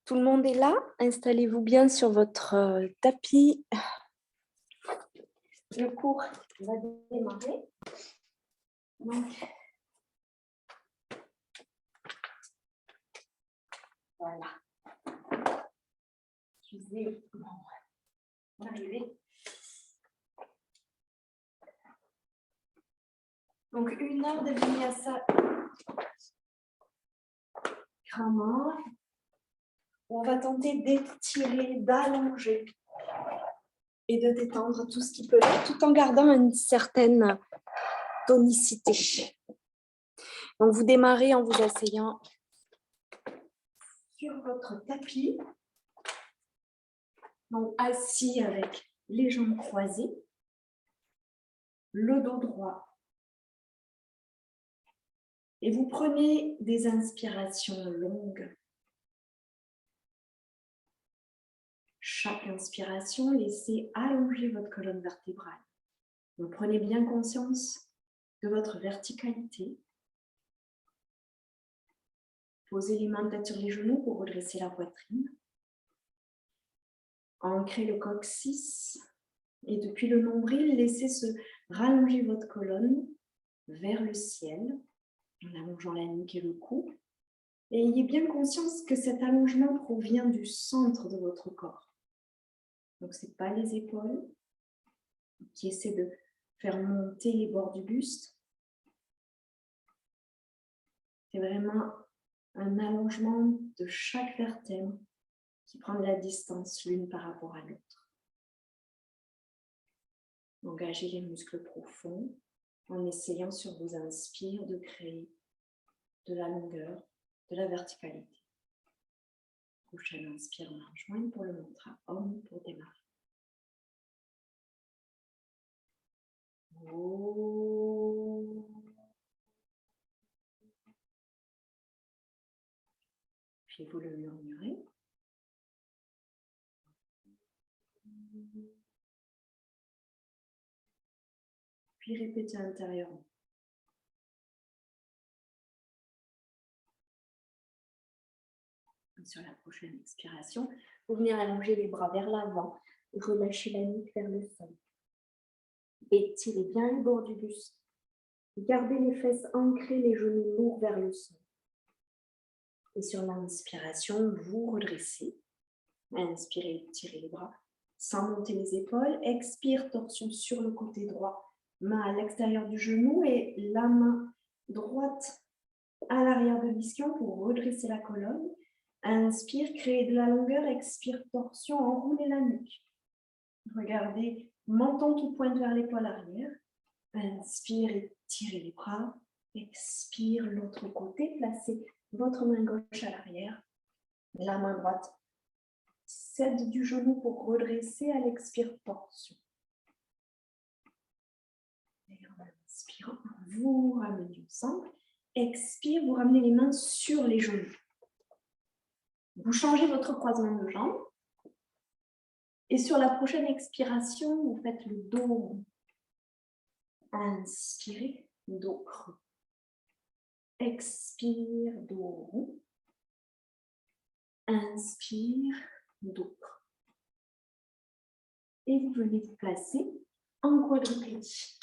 Tout le monde est là? Installez-vous bien sur votre tapis. Le cours va démarrer. Donc, voilà. Je vais arriver. Donc, 1 heure de vinyasa krama. On va tenter d'étirer, d'allonger et de détendre tout ce qui peut l'être, tout en gardant une certaine tonicité. Donc, vous démarrez en vous asseyant sur votre tapis. Donc, assis avec les jambes croisées, le dos droit. Et vous prenez des inspirations longues. Chaque inspiration, laissez allonger votre colonne vertébrale. Donc, prenez bien conscience de votre verticalité. Posez les mains peut-être sur les genoux pour redresser la poitrine. Ancrez le coccyx et depuis le nombril, laissez se rallonger votre colonne vers le ciel en allongeant la nuque et le cou. Et ayez bien conscience que cet allongement provient du centre de votre corps. Donc, ce n'est pas les épaules qui essaient de faire monter les bords du buste. C'est vraiment un allongement de chaque vertèbre qui prend de la distance l'une par rapport à l'autre. Engagez les muscles profonds en essayant sur vos inspires de créer de la longueur, de la verticalité. Prochaine inspire, main jointe pour le mantra Om pour démarrer. Puis vous le murmurez. Puis répétez intérieurement. Sur la prochaine expiration, vous venez allonger les bras vers l'avant et relâchez la nuque vers le sol. Étirez bien le bord du buste. Gardez les fesses ancrées, les genoux lourds vers le sol. Et sur l'inspiration, vous redressez. Inspirez, tirez les bras sans monter les épaules. Expire, torsion sur le côté droit. Main à l'extérieur du genou et la main droite à l'arrière de l'ischio pour redresser la colonne. Inspire, créez de la longueur. Expire, torsion, enroulez la nuque. Regardez, menton qui pointe vers l'épaule arrière. Inspire et tirez les bras. Expire, l'autre côté. Placez votre main gauche à l'arrière. La main droite cède du genou pour redresser à l'expire, torsion. Et en inspirant, vous ramenez au centre. Expire, vous ramenez les mains sur les genoux. Vous changez votre croisement de jambes. Et sur la prochaine expiration, vous faites le dos rond. Inspirez, dos creux. Expire, dos rond. Inspire, dos creux. Et vous venez vous placer en quadrupédie.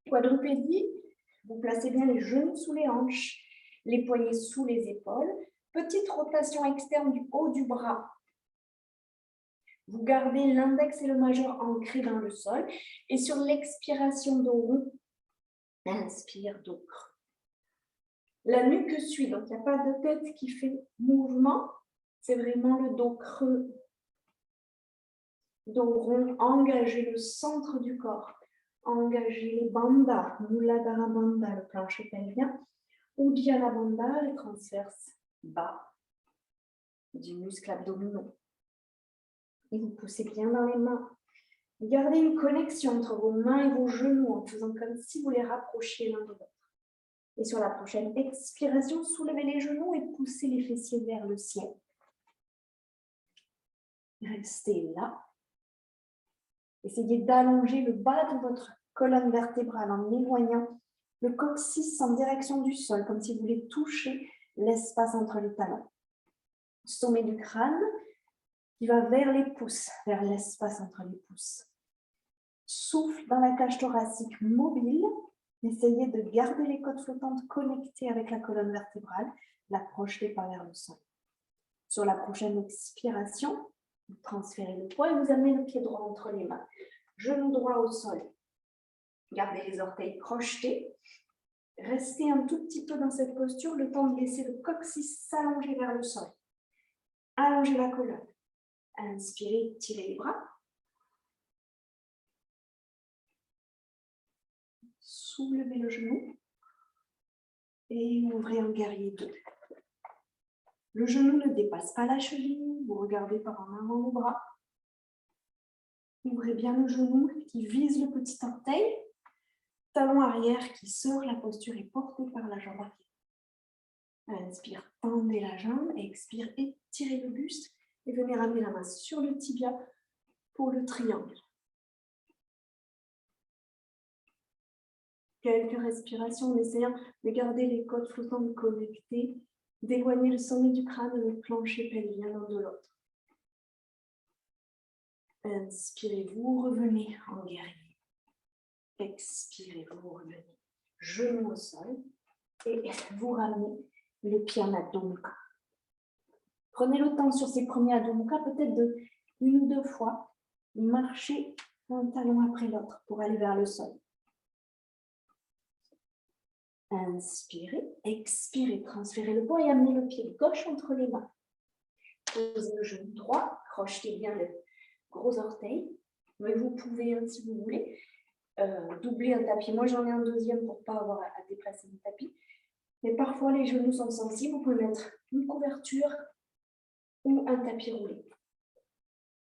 Quadrupédie, vous placez bien les genoux sous les hanches, les poignets sous les épaules. Petite rotation externe du haut du bras. Vous gardez l'index et le majeur ancrés dans le sol. Et sur l'expiration, dos rond, inspire, dos creux. La nuque suit, donc il n'y a pas de tête qui fait mouvement. C'est vraiment le dos creux. Dos rond, engagez le centre du corps. Engagez les bandhas, Muladhara Bandha, le plancher pelvien, Uddiyana Bandha, les transverses bas du muscle abdominal. Et vous poussez bien dans les mains. Gardez une connexion entre vos mains et vos genoux en faisant comme si vous les rapprochiez l'un de l'autre. Et sur la prochaine expiration, soulevez les genoux et poussez les fessiers vers le ciel. Restez là. Essayez d'allonger le bas de votre colonne vertébrale en éloignant le coccyx en direction du sol, comme si vous voulez toucher l'espace entre les talons. Sommet du crâne qui va vers les pouces, vers l'espace entre les pouces. Souffle dans la cage thoracique mobile. Essayez de garder les côtes flottantes connectées avec la colonne vertébrale. N'approchez pas vers le sol. Sur la prochaine expiration, vous transférez le poids et vous amenez le pied droit entre les mains. Genou droit au sol. Gardez les orteils crochetés. Restez un tout petit peu dans cette posture, le temps de laisser le coccyx s'allonger vers le sol. Allongez la colonne. Inspirez, tirez les bras. Soulevez le genou. Et ouvrez en guerrier 2. Le genou ne dépasse pas la cheville. Vous regardez par en avant le bras. Ouvrez bien le genou qui vise le petit orteil. Talon arrière qui sort, la posture est portée par la jambe arrière. Inspire, tendez la jambe. Expire, étirez le buste. Et venez ramener la main sur le tibia pour le triangle. Quelques respirations en essayant de garder les côtes flottantes connectées, d'éloigner le sommet du crâne et le plancher pelvien l'un de l'autre. Inspirez, vous revenez en guerrier. Expirez, vous revenez. Genou au sol et vous ramenez le pied en Adho Mukha. Prenez le temps sur ces premiers Adho Mukha, peut-être de 1 ou 2 fois, marchez un talon après l'autre pour aller vers le sol. Inspirez, expirez, transférez le poids et amenez le pied gauche entre les mains. Posez le genou droit, crochetez bien le gros orteil. Mais vous pouvez, si vous voulez, doubler un tapis. Moi, j'en ai un deuxième pour ne pas avoir à déplacer le tapis. Mais parfois, les genoux sont sensibles. Vous pouvez mettre une couverture ou un tapis roulé.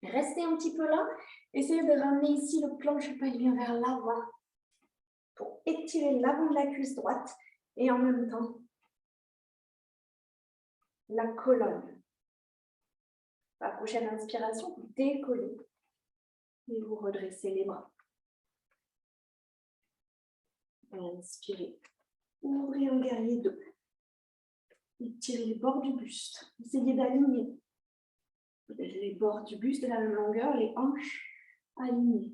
Restez un petit peu là. Essayez de ramener ici le plancher pelvien vers l'avant pour étirer l'avant de la cuisse droite et en même temps la colonne. La prochaine inspiration, vous décollez et vous redressez les bras. Inspirez, ouvrez en guerrier 2. Étirez les bords du buste. Essayez d'aligner les bords du buste de la même longueur, les hanches alignées.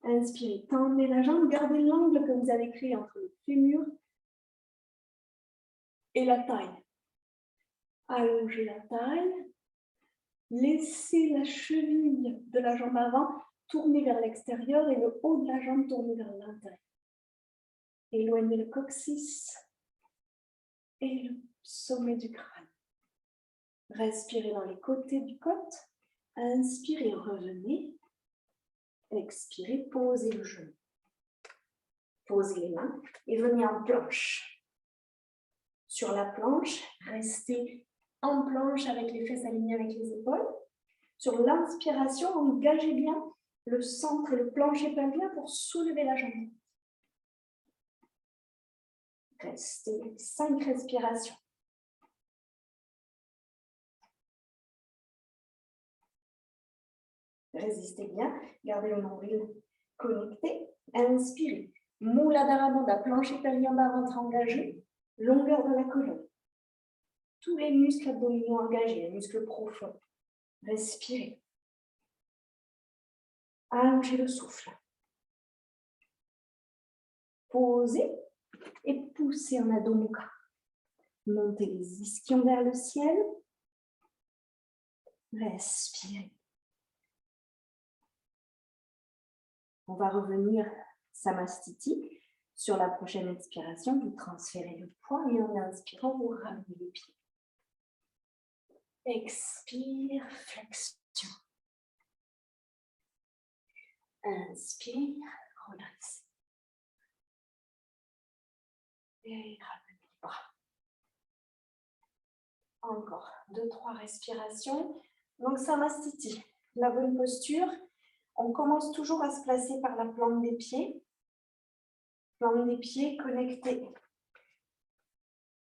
Inspirez, tendez la jambe, gardez l'angle que vous avez créé entre le fémur et la taille. Allongez la taille. Laissez la cheville de la jambe avant tourner vers l'extérieur et le haut de la jambe tourner vers l'intérieur. Éloignez le coccyx et le sommet du crâne. Respirez dans les côtés du côte. Inspirez, revenez. Expirez, posez le genou. Posez les mains et venez en planche. Sur la planche, restez en planche avec les fesses alignées avec les épaules. Sur l'inspiration, engagez bien le centre et le plancher pelvien pour soulever la jambe. Restez 5 respirations. Résistez bien, gardez le nombril connecté. Inspirez. Muladhara Bandha, plancher pelvien bas, ventre engagé, longueur de la colonne. Tous les muscles abdominaux engagés, les muscles profonds. Respirez. Allongez le souffle. Posez et poussez en Adho Mukha. Montez les ischions vers le ciel. Respirez. On va revenir Samastiti. Sur la prochaine expiration, vous transférez le poids et en inspirant, vous ramenez les pieds. Expire, flexion. Inspire, redresse. Et ramenez les bras. Encore 2-3 respirations. Donc, Samastiti, la bonne posture. On commence toujours à se placer par la plante des pieds. Plante des pieds connectée.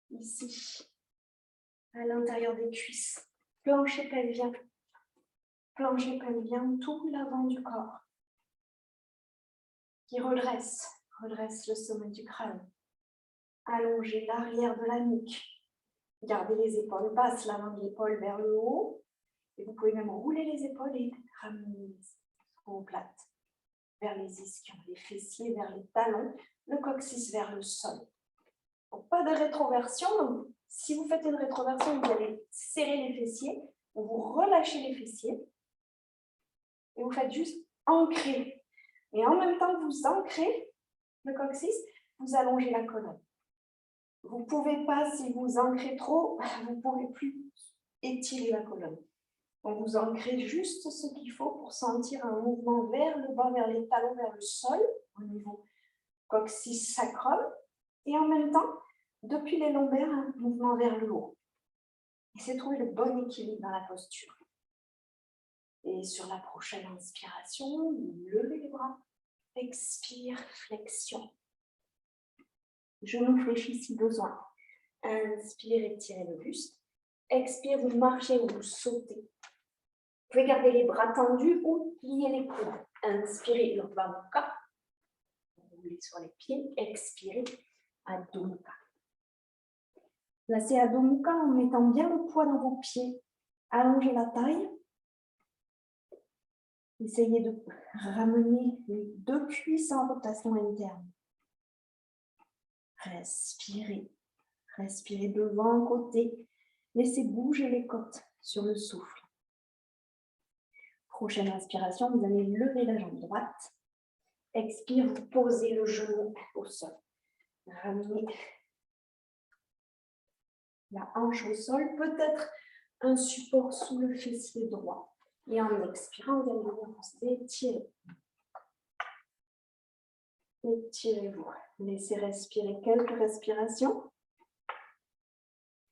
Ici, à l'intérieur des cuisses. Plancher pelvien, tout l'avant du corps qui redresse le sommet du crâne. Allongez l'arrière de la nuque, Gardez les épaules basses, l'avant de l'épaule vers le haut. Et vous pouvez même rouler les épaules et ramener les omoplates vers les ischions, les fessiers vers les talons, le coccyx vers le sol. Donc, pas de rétroversion. Donc, si vous faites une rétroversion, vous allez serrer les fessiers, vous relâchez les fessiers et vous faites juste ancrer. Et en même temps que vous ancrez le coccyx, vous allongez la colonne. Vous ne pouvez pas, si vous ancrez trop, vous ne pourrez plus étirer la colonne. Donc, vous ancrez juste ce qu'il faut pour sentir un mouvement vers le bas, vers les talons, vers le sol, au niveau coccyx sacrum. Et en même temps, depuis les lombaires, un mouvement vers le haut. Et c'est trouver le bon équilibre dans la posture. Et sur la prochaine inspiration, levez les bras. Expire, flexion. Genoux fléchis si besoin. Inspire, étirez le buste. Expire, vous marchez ou vous sautez. Vous pouvez garder les bras tendus ou plier les coudes. Inspirez, Urdhva Mukha. Roulez sur les pieds. Expirez, Adho Mukha. Placez Adho Mukha en mettant bien le poids dans vos pieds. Allongez la taille. Essayez de ramener les deux cuisses en rotation interne. Respirez. Respirez devant, côté. Laissez bouger les côtes sur le souffle. Prochaine inspiration, vous allez lever la jambe droite. Expire, vous posez le genou au sol. Ramenez la hanche au sol, peut-être un support sous le fessier droit. Et en expirant, vous allez vous étirer. Étirez-vous. Laissez respirer quelques respirations.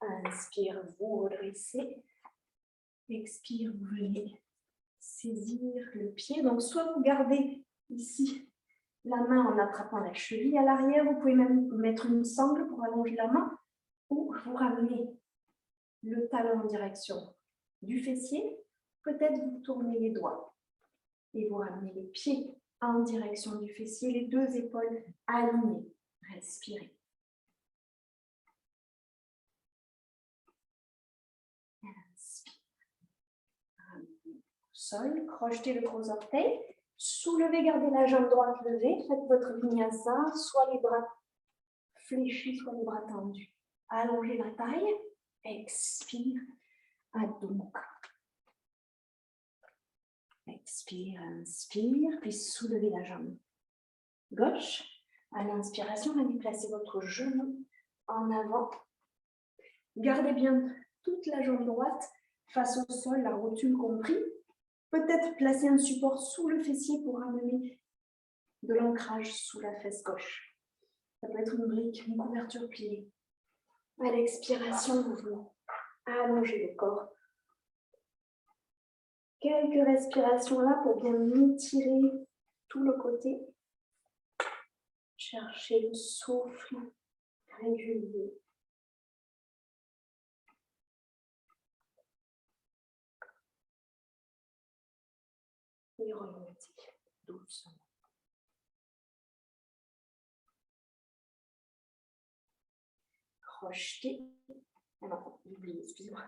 Inspire, vous redressez. Expire, vous venez saisir le pied. Donc, soit vous gardez ici la main en attrapant la cheville à l'arrière. Vous pouvez même mettre une sangle pour allonger la main. Ou vous ramenez le talon en direction du fessier. Peut-être vous tournez les doigts. Et vous ramenez les pieds en direction du fessier. Les deux épaules alignées. Respirez. Inspire. Sol, crochetez le gros orteil, soulevez, gardez la jambe droite levée, faites votre vinyasa, soit les bras fléchis, soit les bras tendus. Allongez la taille, expire, Adho Mukha. Expire, inspire, puis soulevez la jambe gauche. À l'inspiration, allez placer votre genou en avant. Gardez bien toute la jambe droite face au sol, la rotule compris. Peut-être placer un support sous le fessier pour amener de l'ancrage sous la fesse gauche. Ça peut être une brique, une couverture pliée. À l'expiration, vous allongez le corps. Quelques respirations là pour bien étirer tout le côté. Cherchez le souffle régulier. Et remontez doucement. Crochetez. Ah non, oubliez, excusez-moi.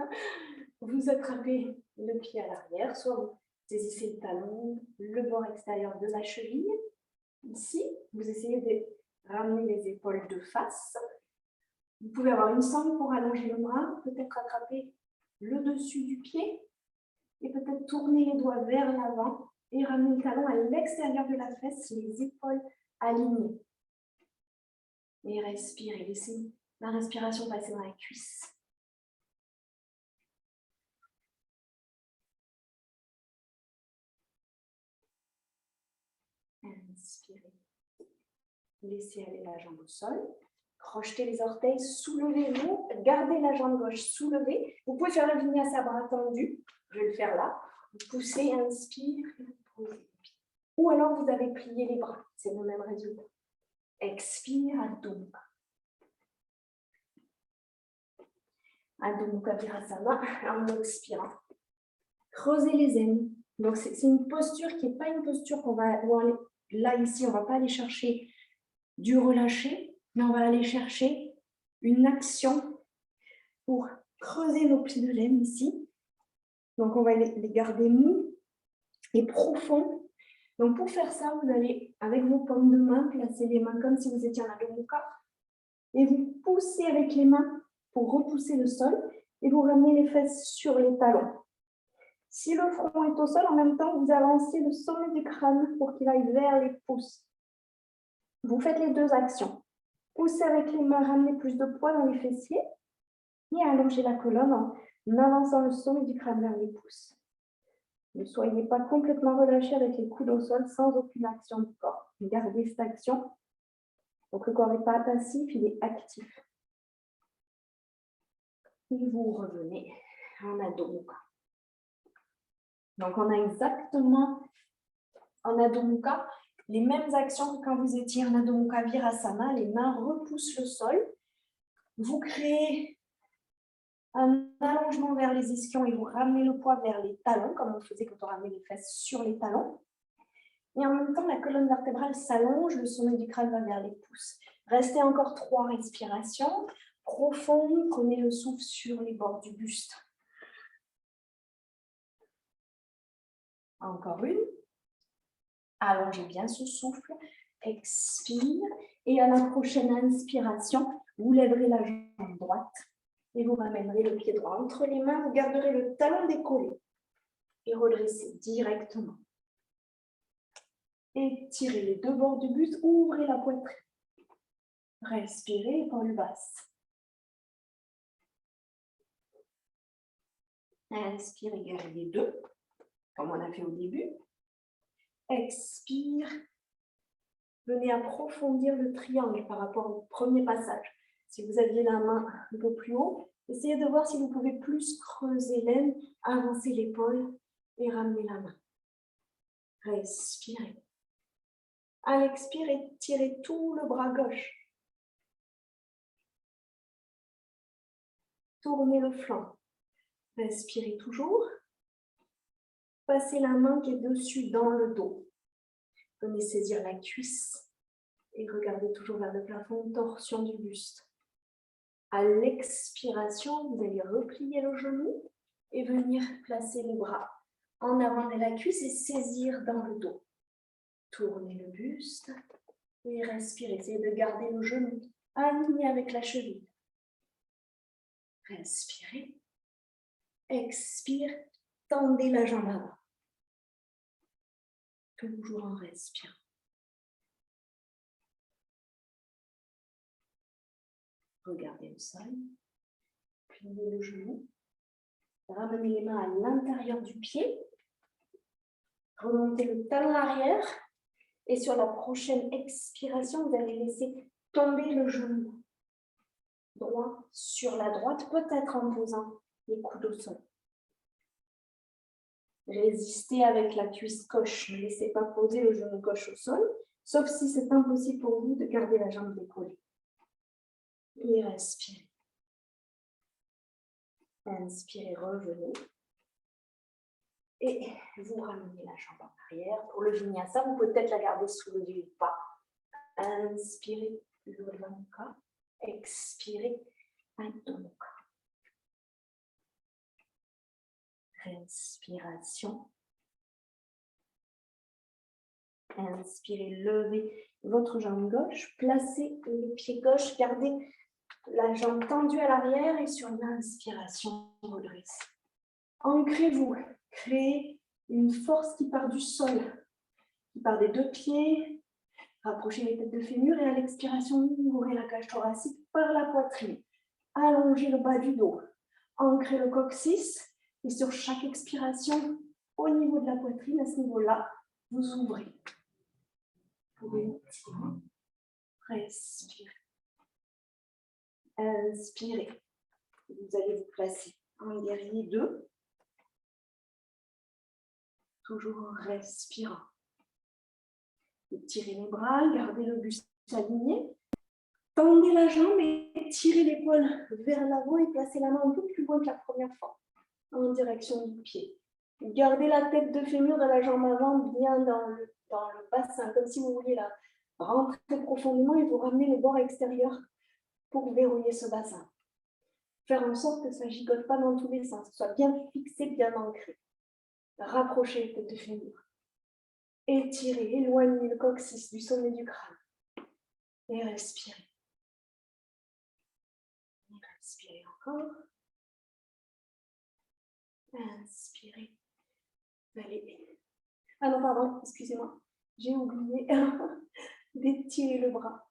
Vous attrapez le pied à l'arrière, soit vous saisissez le talon, le bord extérieur de la cheville. Ici, vous essayez de ramener les épaules de face. Vous pouvez avoir une sangle pour allonger le bras, peut-être attraper le dessus du pied et peut-être tourner les doigts vers l'avant et ramener le talon à l'extérieur de la fesse, les épaules alignées. Et respirez, laissez la respiration passer dans la cuisse. Inspirez. Laissez aller la jambe au sol. Crochetez les orteils, soulevez-vous. Gardez la jambe gauche soulevée. Vous pouvez faire le vinyasa bras tendu. Je vais le faire là. Vous poussez, inspire, posez. Ou alors vous avez plié les bras. C'est le même résultat. Expire, Adho Mukha. Adho Mukha Virasana en expirant. Creusez les aines. Donc c'est une posture qui n'est pas une posture qu'on va aller. Là, ici, on ne va pas aller chercher du relâché, mais on va aller chercher une action pour creuser nos plis de laine ici. Donc, on va les garder mous et profonds. Donc, pour faire ça, vous allez, avec vos paumes de main, placer les mains comme si vous étiez en Adho Mukha et vous poussez avec les mains pour repousser le sol et vous ramenez les fesses sur les talons. Si le front est au sol, en même temps, vous avancez le sommet du crâne pour qu'il aille vers les pouces. Vous faites les deux actions. Poussez avec les mains, ramenez plus de poids dans les fessiers et allongez la colonne en avançant le sommet du crâne vers les pouces. Ne soyez pas complètement relâché avec les coudes au sol sans aucune action du corps. Gardez cette action. Donc le corps n'est pas passif, il est actif. Et vous revenez en Adho Mukha. Donc on a exactement en Adho Mukha les mêmes actions que quand vous étiez en Adho Mukha Virasana. Les mains repoussent le sol. Vous créez un allongement vers les ischions et vous ramenez le poids vers les talons, comme on faisait quand on ramenait les fesses sur les talons. Et en même temps, la colonne vertébrale s'allonge, le sommet du crâne va vers les pouces. Restez encore 3 respirations profondes. Prenez le souffle sur les bords du buste. Encore une. Allongez bien ce souffle. Expire. Et à la prochaine inspiration, vous lèverez la jambe droite et vous ramènerez le pied droit entre les mains. Vous garderez le talon décollé et redressez directement. Étirez les deux bords du buste, ouvrez la poitrine. Respirez, épaule basse. Inspirez, gardez deux, comme on a fait au début. Expire. Venez approfondir le triangle par rapport au premier passage. Si vous aviez la main un peu plus haut, essayez de voir si vous pouvez plus creuser l'aine, avancer l'épaule et ramener la main. Respirez. À l'expire, étirez tout le bras gauche. Tournez le flanc. Respirez toujours. Passez la main qui est dessus dans le dos. Venez saisir la cuisse et regardez toujours vers le plafond, torsion du buste. À l'expiration, vous allez replier le genou et venir placer les bras en avant de la cuisse et saisir dans le dos. Tournez le buste et respirez. Essayez de garder le genou aligné avec la cheville. Respirez. Expire. Tendez la jambe avant. Toujours en respirant. Regardez le sol. Pliez le genou. Ramenez les mains à l'intérieur du pied. Remontez le talon arrière. Et sur la prochaine expiration, vous allez laisser tomber le genou droit sur la droite, peut-être en posant les coudes au sol. Résistez avec la cuisse gauche. Ne laissez pas poser le genou gauche au sol, sauf si c'est impossible pour vous de garder la jambe décollée. Et respirez. Inspirez, revenez. Et vous ramenez la jambe en arrière. Pour le vinyasa, vous pouvez peut-être la garder sous le du pas. Inspirez, Urdhva Mukha. Expirez, Adho Mukha. Respiration. Inspirez, levez votre jambe gauche. Placez le pied gauche. Gardez la jambe tendue à l'arrière et sur l'inspiration, redressez. Ancrez-vous. Créez une force qui part du sol, qui part des deux pieds. Rapprochez les têtes de fémur et à l'expiration, ouvrez la cage thoracique par la poitrine. Allongez le bas du dos. Ancrez le coccyx et sur chaque expiration, au niveau de la poitrine, à ce niveau-là, vous ouvrez. Vous pouvez étirer. Respirez. Inspirez. Vous allez vous placer en guerrier 2. Toujours en respirant. Étirez les bras, gardez le buste aligné. Tendez la jambe et tirez l'épaule vers l'avant et placez la main un peu plus loin que la première fois, en direction du pied. Gardez la tête de fémur de la jambe avant bien dans le bassin, comme si vous vouliez la rentrer profondément et vous ramenez les bords extérieurs pour verrouiller ce bassin. Faire en sorte que ça ne gigote pas dans tous les sens, que ce soit bien fixé, bien ancré. Rapprochez le tête de fémur. Étirez, éloignez le coccyx du sommet du crâne. Et respirez. Et respirez encore. Inspirez. Allez. Ah non, pardon, excusez-moi. J'ai oublié d'étirer le bras.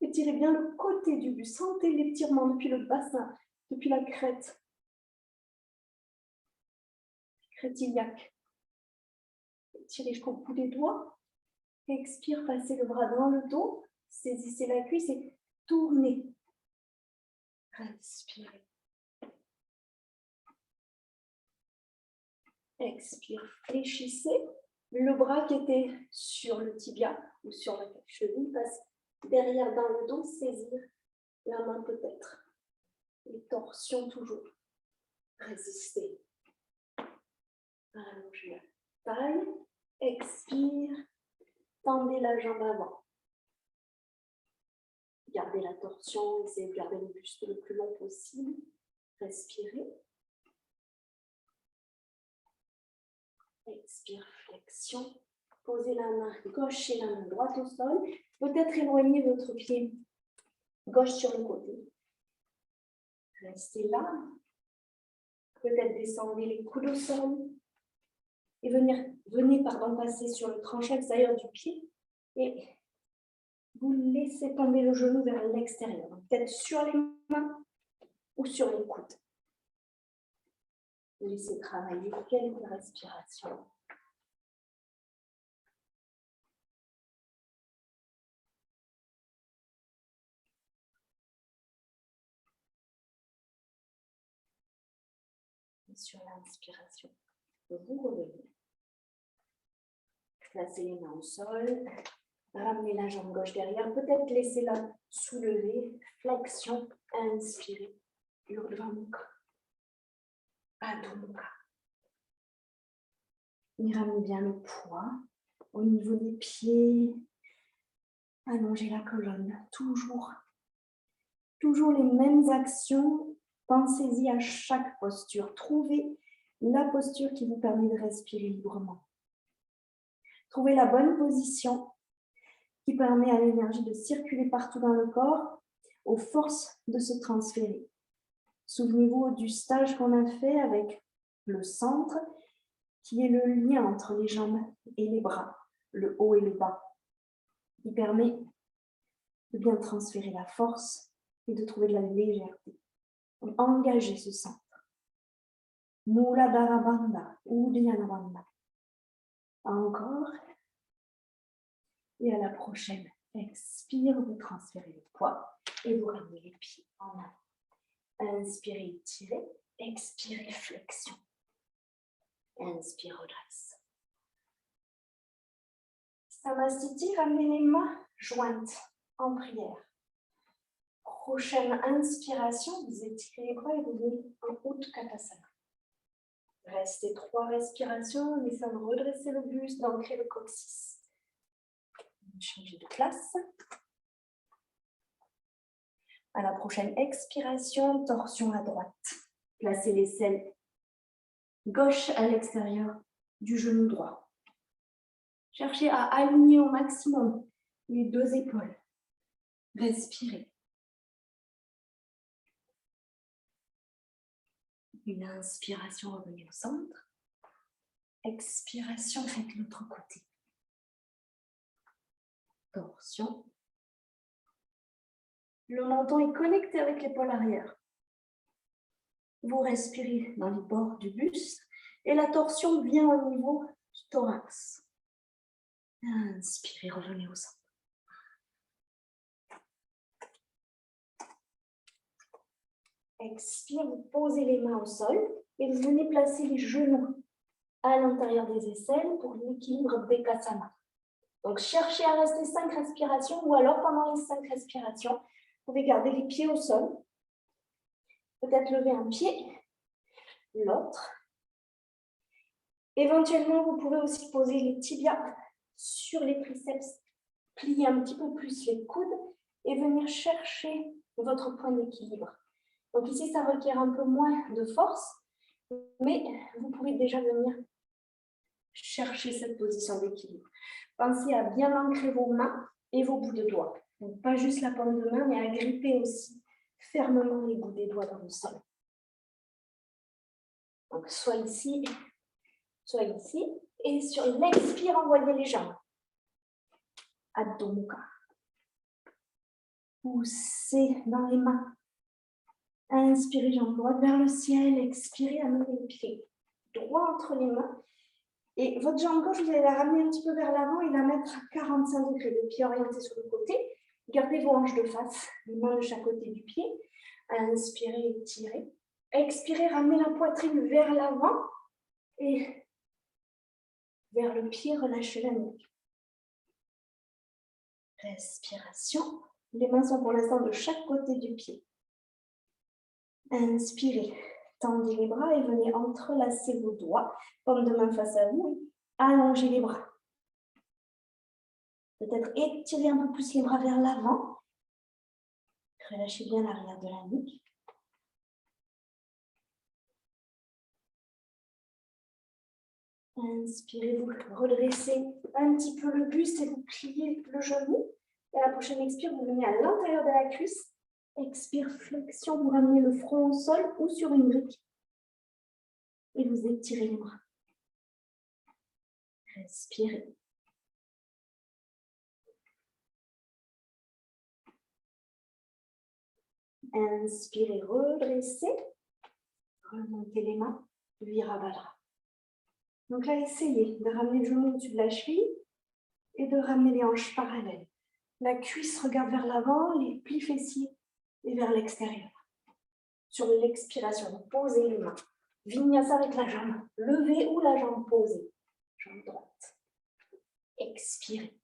Étirez bien le côté du buste. Sentez l'étirement depuis le bassin, depuis la crête. Crête iliaque. Étirez jusqu'au bout des doigts. Expire, passez le bras dans le dos. Saisissez la cuisse et tournez. Respirez. Expire, fléchissez. Le bras qui était sur le tibia ou sur la cheville passe derrière dans le dos, saisir la main peut-être. Les torsions toujours. Résistez. Allongez la taille. Expire. Tendez la jambe avant. Gardez la torsion, essayez de garder le buste le plus long possible. Respirez. Expire, flexion. Posez la main gauche et la main droite au sol. Peut-être éloignez votre pied gauche sur le côté. Restez là. Peut-être descendez les coudes au sol. Et venez passer sur le tranchant extérieur du pied. Et vous laissez tomber le genou vers l'extérieur. Peut-être sur les mains ou sur les coudes. Laissez travailler quelques respirations. Et sur l'inspiration, vous revenez. Placez les mains au sol. Ramenez la jambe gauche derrière. Peut-être laissez-la soulever. Flexion. Inspirez. Urdhva Mukha. Adho Mukha. Et ramenez bien le poids au niveau des pieds. Allongez la colonne. Toujours les mêmes actions. Pensez-y à chaque posture. Trouvez la posture qui vous permet de respirer librement. Trouvez la bonne position qui permet à l'énergie de circuler partout dans le corps, aux forces de se transférer. Souvenez-vous du stage qu'on a fait avec le centre, qui est le lien entre les jambes et les bras, le haut et le bas, qui permet de bien transférer la force et de trouver de la légèreté. Donc, engagez ce centre. Muladhara Bandha, Uddiyana Bandha. Encore. Et à la prochaine, expire, vous transférez le poids et vous ramenez les pieds en avant. Inspirez, étirez. Expirez, flexion. Inspire, redresse. Samastiti, ramenez les mains jointes en prière. Prochaine inspiration, vous étirez les bras et vous venez en Utkatasana. Restez 3 respirations, en essayant de redresser le buste, d'ancrer le coccyx. Changez de place. À la prochaine expiration, torsion à droite. Placez l'aisselle gauche à l'extérieur du genou droit. Cherchez à aligner au maximum les 2 épaules. Respirez. Une inspiration, revenez au centre. Expiration, faites l'autre côté. Torsion. Le menton est connecté avec l'épaule arrière. Vous respirez dans les bords du buste et la torsion vient au niveau du thorax. Inspirez, revenez au centre. Expire, vous posez les mains au sol et vous venez placer les genoux à l'intérieur des aisselles pour l'équilibre Bekasana. Donc, cherchez à rester 5 respirations ou alors pendant les 5 respirations, vous pouvez garder les pieds au sol. Peut-être lever un pied, l'autre. Éventuellement, vous pouvez aussi poser les tibias sur les triceps, plier un petit peu plus les coudes et venir chercher votre point d'équilibre. Donc ici, ça requiert un peu moins de force, mais vous pouvez déjà venir chercher cette position d'équilibre. Pensez à bien ancrer vos mains et vos bouts de doigts. Donc, pas juste la paume de main, mais à gripper aussi fermement les bouts des doigts dans le sol. Donc, soit ici. Et sur l'expire, envoyez les jambes. Adho Mukha. Poussez dans les mains. Inspirez, jambes droites vers le ciel. Expirez, amenez les pieds droits entre les mains. Et votre jambe gauche, vous allez la ramener un petit peu vers l'avant et la mettre à 45 degrés. Le pied orienté sur le côté. Gardez vos hanches de face, les mains de chaque côté du pied. Inspirez, étirez. Expirez, ramenez la poitrine vers l'avant. Et vers le pied, relâchez la nuque. Respiration. Les mains sont pour l'instant de chaque côté du pied. Inspirez. Tendez les bras et venez entrelacer vos doigts. Paume de main face à vous. Allongez les bras. Peut-être étirez un peu plus les bras vers l'avant. Relâchez bien l'arrière de la nuque. Inspirez, vous redressez un petit peu le buste et vous pliez le genou. Et à la prochaine expire, vous venez à l'intérieur de la cuisse. Expire, flexion, vous ramenez le front au sol ou sur une brique. Et vous étirez les bras. Respirez. Inspirez, redressez. Remontez les mains. Virabhadra. Donc là, essayez de ramener le genou au-dessus de la cheville et de ramener les hanches parallèles. La cuisse regarde vers l'avant, les plis fessiers et vers l'extérieur. Sur l'expiration, vous posez les mains. Vinyasa avec la jambe levée ou la jambe posée. Jambe droite. Expirez.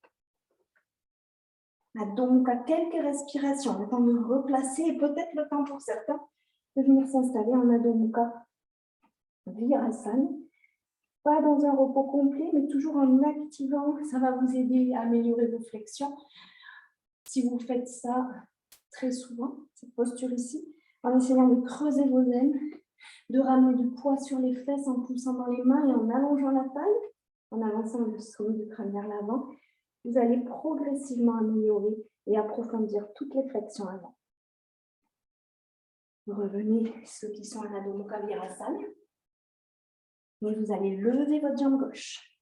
Donc, à quelques respirations, le temps de replacer et peut-être le temps pour certains de venir s'installer en Adho Mukha Virasana. Pas dans un repos complet, mais toujours en activant. Ça va vous aider à améliorer vos flexions. Si vous faites ça très souvent, cette posture ici, en essayant de creuser vos aines, de ramener du poids sur les fesses en poussant dans les mains et en allongeant la taille, en avançant le sommet du crâne vers l'avant, vous allez progressivement améliorer et approfondir toutes les flexions avant. Revenez, ceux qui sont à l'Adho Mukha Virasana, et vous allez lever votre jambe gauche.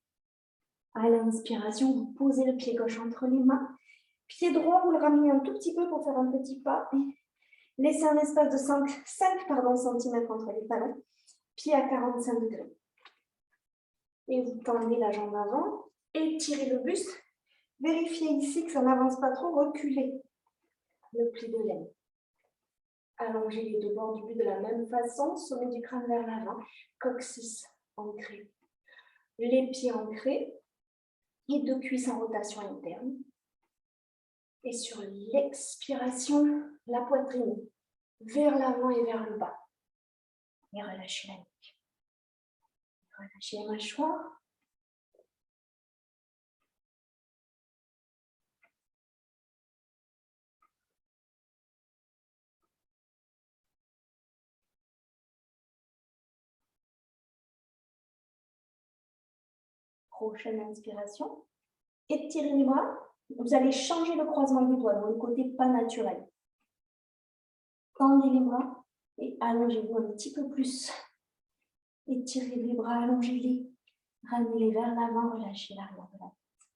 À l'inspiration, vous posez le pied gauche entre les mains. Pied droit, vous le ramenez un tout petit peu pour faire un petit pas. Laissez un espace de 5 cm entre les talons. Pied à 45 degrés. Et vous tendez la jambe avant. Étirez le buste. Vérifiez ici que ça n'avance pas trop. Reculez le pli de l'aine. Allongez les deux bords du buste de la même façon. Sommet du crâne vers l'avant. Coccyx ancré. Les pieds ancrés. Et deux cuisses en rotation interne. Et sur l'expiration, la poitrine vers l'avant et vers le bas. Et relâchez la nuque. Relâchez les mâchoires. Prochaine inspiration. Étirez les bras. Vous allez changer le croisement des doigts dans le côté pas naturel. Tendez les bras et allongez-vous un petit peu plus. Étirez les bras, allongez-les. Ramenez-les vers l'avant, relâchez l'arrière de la tête.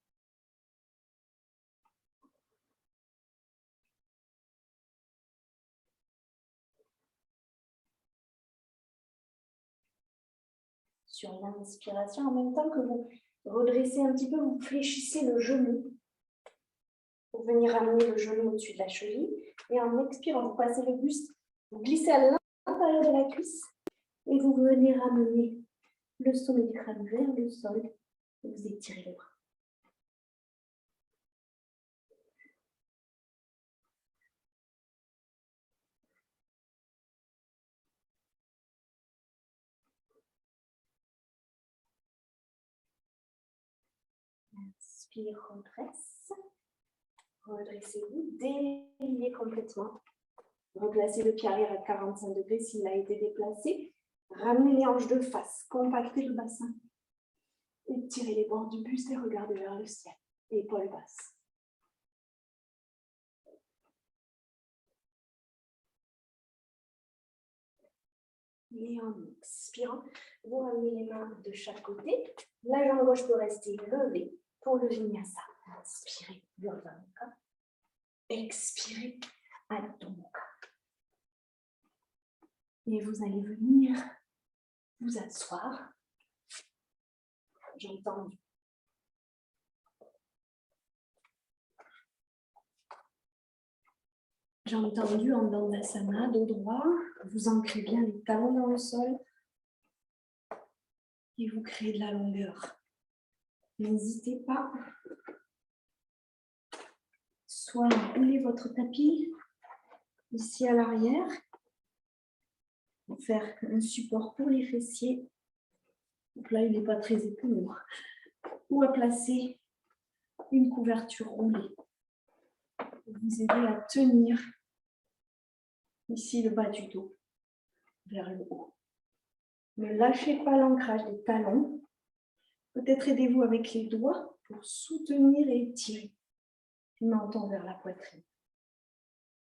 Sur l'inspiration, en même temps que vous redressez un petit peu, vous fléchissez le genou. Pour venir ramener le genou au-dessus de la cheville. Et en expirant, vous passez le buste, vous glissez à l'intérieur de la cuisse et vous venez ramener le sommet du crâne vers le sol et vous étirez les bras. Inspire, redresse. Redressez-vous, déliez complètement. Replacez le pied arrière à 45 degrés s'il a été déplacé. Ramenez les hanches de face, compactez le bassin. Étirez les bords du buste et regardez vers le ciel. Épaules basses. Et en expirant, vous ramenez les mains de chaque côté. La jambe gauche peut rester levée pour le vinyasa. Inspirez, Urdhva. Expirez, Adho Mukha. Et vous allez venir vous asseoir. J'entends. Jambes tendues en Dandasana, dos droit. Vous ancrez bien les talons dans le sol. Et vous créez de la longueur. N'hésitez pas. Soit roulez votre tapis ici à l'arrière. Faire un support pour les fessiers. Donc là, il n'est pas très épais. Ou à placer une couverture roulée. Vous aider à tenir ici le bas du dos vers le haut. Ne lâchez pas l'ancrage des talons. Peut-être aidez-vous avec les doigts pour soutenir et étirer. Menton vers la poitrine.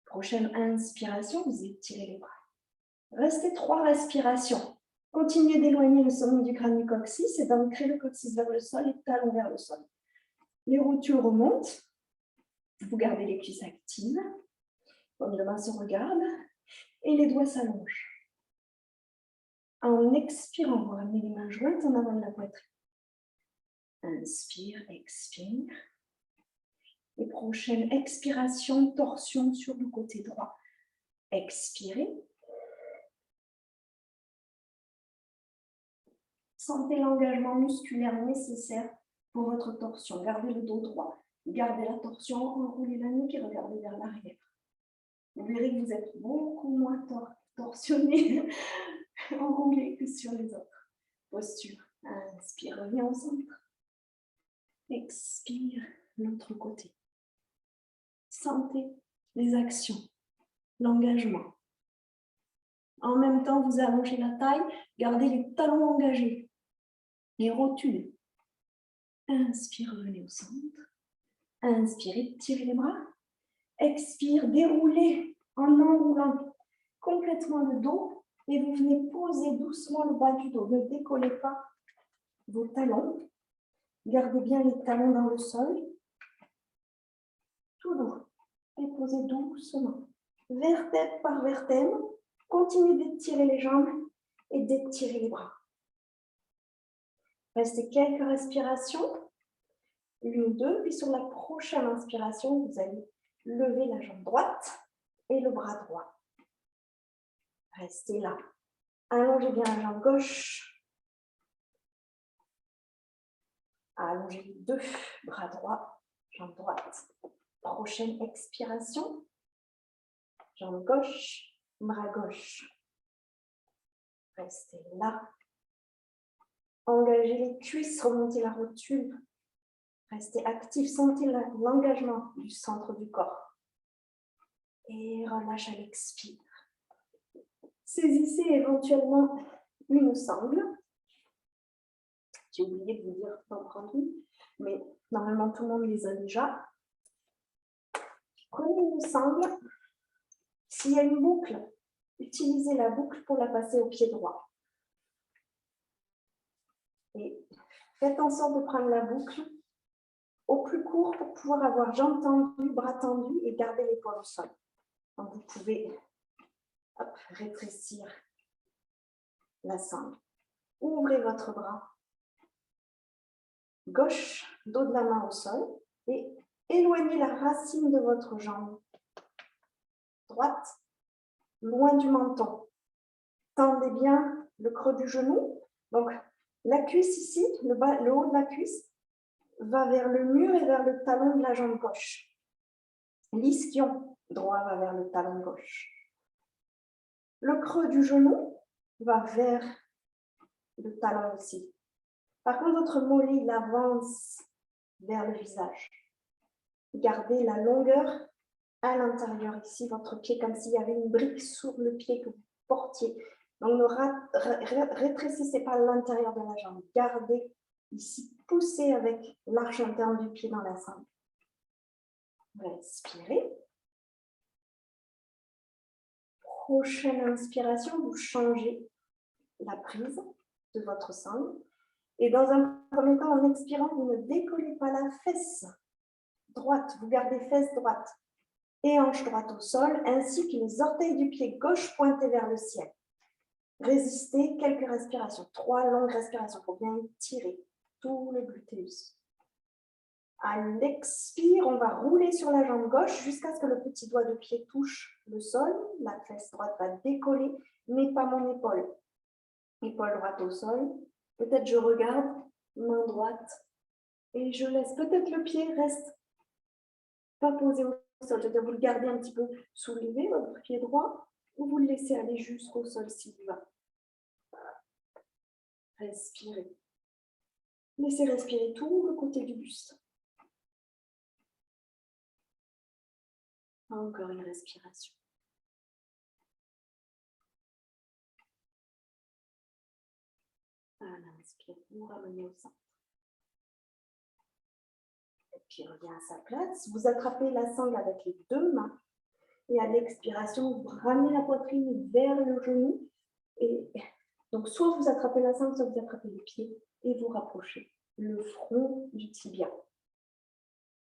Prochaine inspiration, vous étirez les bras. Restez 3 respirations. Continuez d'éloigner le sommet du crâne du coccyx et d'ancrer le coccyx vers le sol et le talon vers le sol. Les rotules remontent. Vous gardez les cuisses actives. Comme les mains se regardent. Et les doigts s'allongent. En expirant, vous ramenez les mains jointes en avant de la poitrine. Inspire, expire. Et prochaine expiration, torsion sur le côté droit. Expirez. Sentez l'engagement musculaire nécessaire pour votre torsion. Gardez le dos droit. Gardez la torsion, enroulez la nuque et regardez vers l'arrière. Vous verrez que vous êtes beaucoup moins torsionné, enroulé que sur les autres postures. Inspire, reviens au centre. Expire, l'autre côté. Sentez les actions, l'engagement. En même temps, vous allongez la taille, gardez les talons engagés. Les rotules. Inspire, revenez au centre. Inspirez, tirez les bras. Expire, déroulez en enroulant complètement le dos et vous venez poser doucement le bas du dos. Ne décollez pas vos talons. Gardez bien les talons dans le sol. Tout doux. Et posez doucement. Vertèbre par vertèbre. Continuez d'étirer les jambes et d'étirer les bras. Restez quelques respirations, une ou deux, puis sur la prochaine inspiration, vous allez lever la jambe droite et le bras droit. Restez là. Allongez bien la jambe gauche. Allongez les deux, bras droit, jambe droite. Prochaine expiration, jambe gauche, bras gauche. Restez là. Engagez les cuisses, remontez la rotule. Restez actif, sentez l'engagement du centre du corps. Et relâche à l'expire. Saisissez éventuellement une sangle. J'ai oublié de vous dire d'en prendre une, mais normalement tout le monde les a déjà. Prenez une sangle. S'il y a une boucle, utilisez la boucle pour la passer au pied droit. Et faites en sorte de prendre la boucle au plus court pour pouvoir avoir jambes tendues, bras tendus et garder l'épaule au sol. Donc vous pouvez rétrécir la sangle. Ouvrez votre bras gauche, dos de la main au sol et éloignez la racine de votre jambe droite, loin du menton. Tendez bien le creux du genou. Donc la cuisse ici, le haut de la cuisse, va vers le mur et vers le talon de la jambe gauche. L'ischion droit va vers le talon gauche. Le creux du genou va vers le talon aussi. Par contre, votre mollet, il avance vers le visage. Gardez la longueur à l'intérieur ici, votre pied, comme s'il y avait une brique sur le pied que vous portiez. Donc, ne rétrécissez pas l'intérieur de la jambe. Gardez ici, poussez avec l'arche interne du pied dans la sangle. Respirez. Prochaine inspiration, vous changez la prise de votre sangle. Et dans un premier temps, en expirant, vous ne décollez pas la fesse droite. Vous gardez fesse droite et hanche droite au sol, ainsi que les orteils du pied gauche pointés vers le ciel. Résistez quelques respirations, 3 longues respirations pour bien étirer tout le gluteus. À l'expire, on va rouler sur la jambe gauche jusqu'à ce que le petit doigt de pied touche le sol. La fesse droite va décoller, mais pas mon épaule. Épaule droite au sol. Peut-être je regarde, main droite, et je laisse. Peut-être le pied reste pas posé au sol. C'est-à-dire vous le gardez un petit peu soulevé, votre pied droit, ou vous le laissez aller jusqu'au sol s'il va. Respirez. Laissez respirer tout le côté du buste. Encore une respiration. À l'inspire, vous ramenez au centre. Le pied revient à sa place. Vous attrapez la sangle avec les 2 mains. Et à l'expiration, vous ramenez la poitrine vers le genou. Et donc, soit vous attrapez la sangle, soit vous attrapez le pied et vous rapprochez le front du tibia.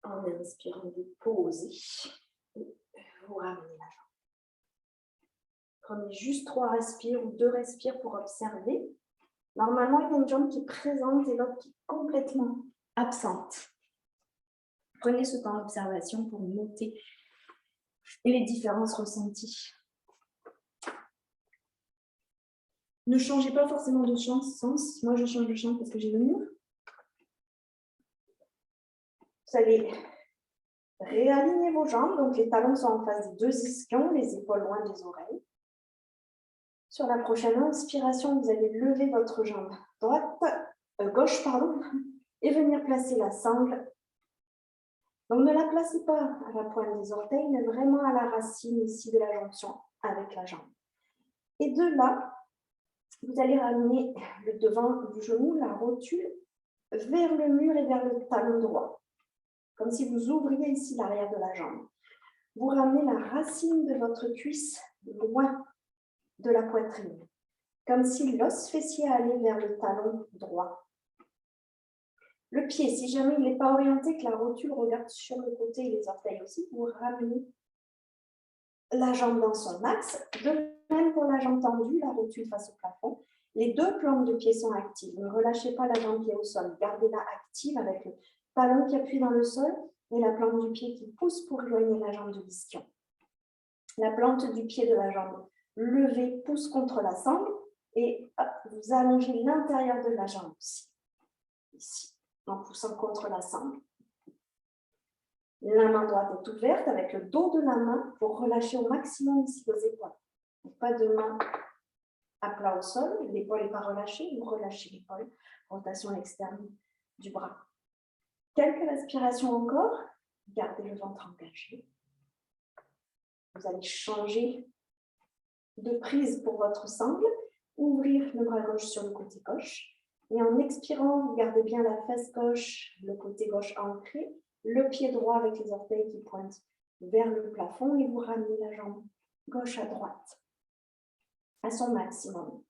En inspirant, vous posez et vous ramenez la jambe. Prenez juste 3 respires ou 2 respires pour observer. Normalement, il y a une jambe qui est présente et l'autre qui est complètement absente. Prenez ce temps d'observation pour noter les différences ressenties. Ne changez pas forcément de sens. Moi, je change de sens parce que j'ai le mur. Vous allez réaligner vos jambes. Donc, les talons sont en face des 2 ischions, les épaules loin des oreilles. Sur la prochaine inspiration, vous allez lever votre jambe gauche, et venir placer la sangle. Donc, ne la placez pas à la pointe des orteils, mais vraiment à la racine ici de la jonction avec la jambe. Et de là, vous allez ramener le devant du genou, la rotule, vers le mur et vers le talon droit. Comme si vous ouvriez ici l'arrière de la jambe. Vous ramenez la racine de votre cuisse loin de la poitrine. Comme si l'os fessier allait vers le talon droit. Le pied, si jamais il n'est pas orienté, que la rotule regarde sur le côté et les orteils aussi, vous ramenez la jambe dans son axe. De même pour la jambe tendue, la rotule face au plafond. Les 2 plantes de pied sont actives. Ne relâchez pas la jambe qui est au sol. Gardez-la active avec le talon qui appuie dans le sol et la plante du pied qui pousse pour éloigner la jambe de l'ischion. La plante du pied de la jambe levée pousse contre la sangle et hop, vous allongez l'intérieur de la jambe aussi. Ici, en poussant contre la sangle. La main droite est ouverte avec le dos de la main pour relâcher au maximum ici vos épaules. Donc, pas de main à plat au sol, l'épaule n'est pas relâchée, vous relâchez l'épaule, rotation externe du bras. Quelques respirations encore, gardez le ventre engagé. Vous allez changer de prise pour votre sangle, ouvrir le bras gauche sur le côté gauche. Et en expirant, vous gardez bien la fesse gauche, le côté gauche ancré, le pied droit avec les orteils qui pointent vers le plafond et vous ramenez la jambe gauche à droite à son maximum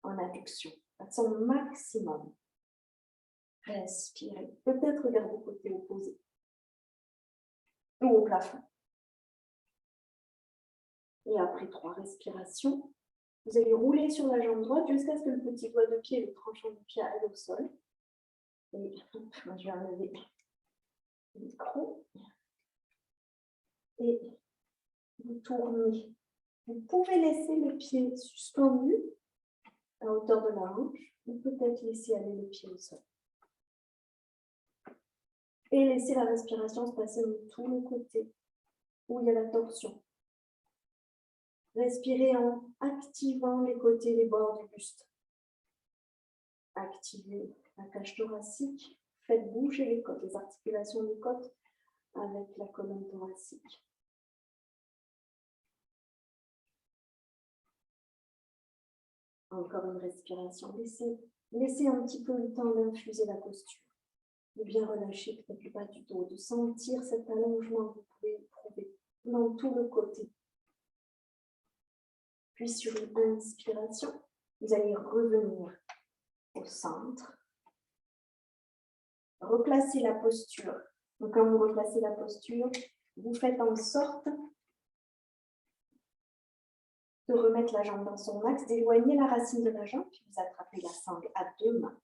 en adduction, à son maximum. Respirez. Peut-être regardez au côté opposé ou au plafond. Et après 3 respirations, vous allez rouler sur la jambe droite jusqu'à ce que le petit doigt de pied et le tranchant du pied aillent au sol. Et je vais enlever le micro. Et vous tournez. Vous pouvez laisser le pied suspendu à hauteur de la hanche ou peut-être laisser aller le pied au sol. Et laissez la respiration se passer de tout le côté où il y a la torsion. Respirez en activant les côtés, les bords du buste. Activez la cage thoracique. Faites bouger les côtes, les articulations des côtes avec la colonne thoracique. Encore une respiration. Laissez un petit peu le temps d'infuser la posture. De bien relâcher peut-être le bas du dos, de sentir cet allongement que vous pouvez éprouver dans tout le côté. Puis sur une inspiration, vous allez revenir au centre. Replacez la posture. Donc quand vous replacez la posture, vous faites en sorte de remettre la jambe dans son axe, d'éloigner la racine de la jambe, puis vous attrapez la sangle à deux mains.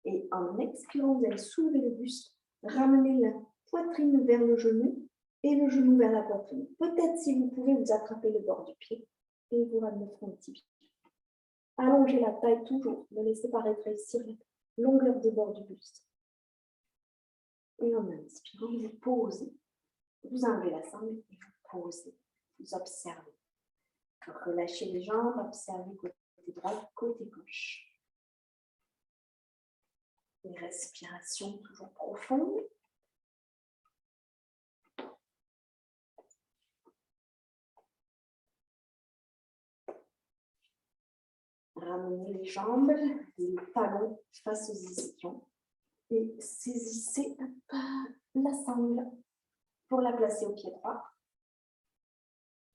Et en expirant, vous allez soulever le buste, ramener la poitrine vers le genou et le genou vers la poitrine. Peut-être si vous pouvez, vous attraper le bord du pied et vous ramenez le front tibia. Allongez la taille toujours, ne laissez pas rétrécir la longueur des bords du buste. Et en inspirant, vous posez. Vous enlevez la sangle et vous posez. Vous observez. Relâchez les jambes, observez côté droit, côté gauche. Une respiration toujours profonde. Ramenez les jambes, les talons face aux ischions et saisissez la sangle pour la placer au pied droit.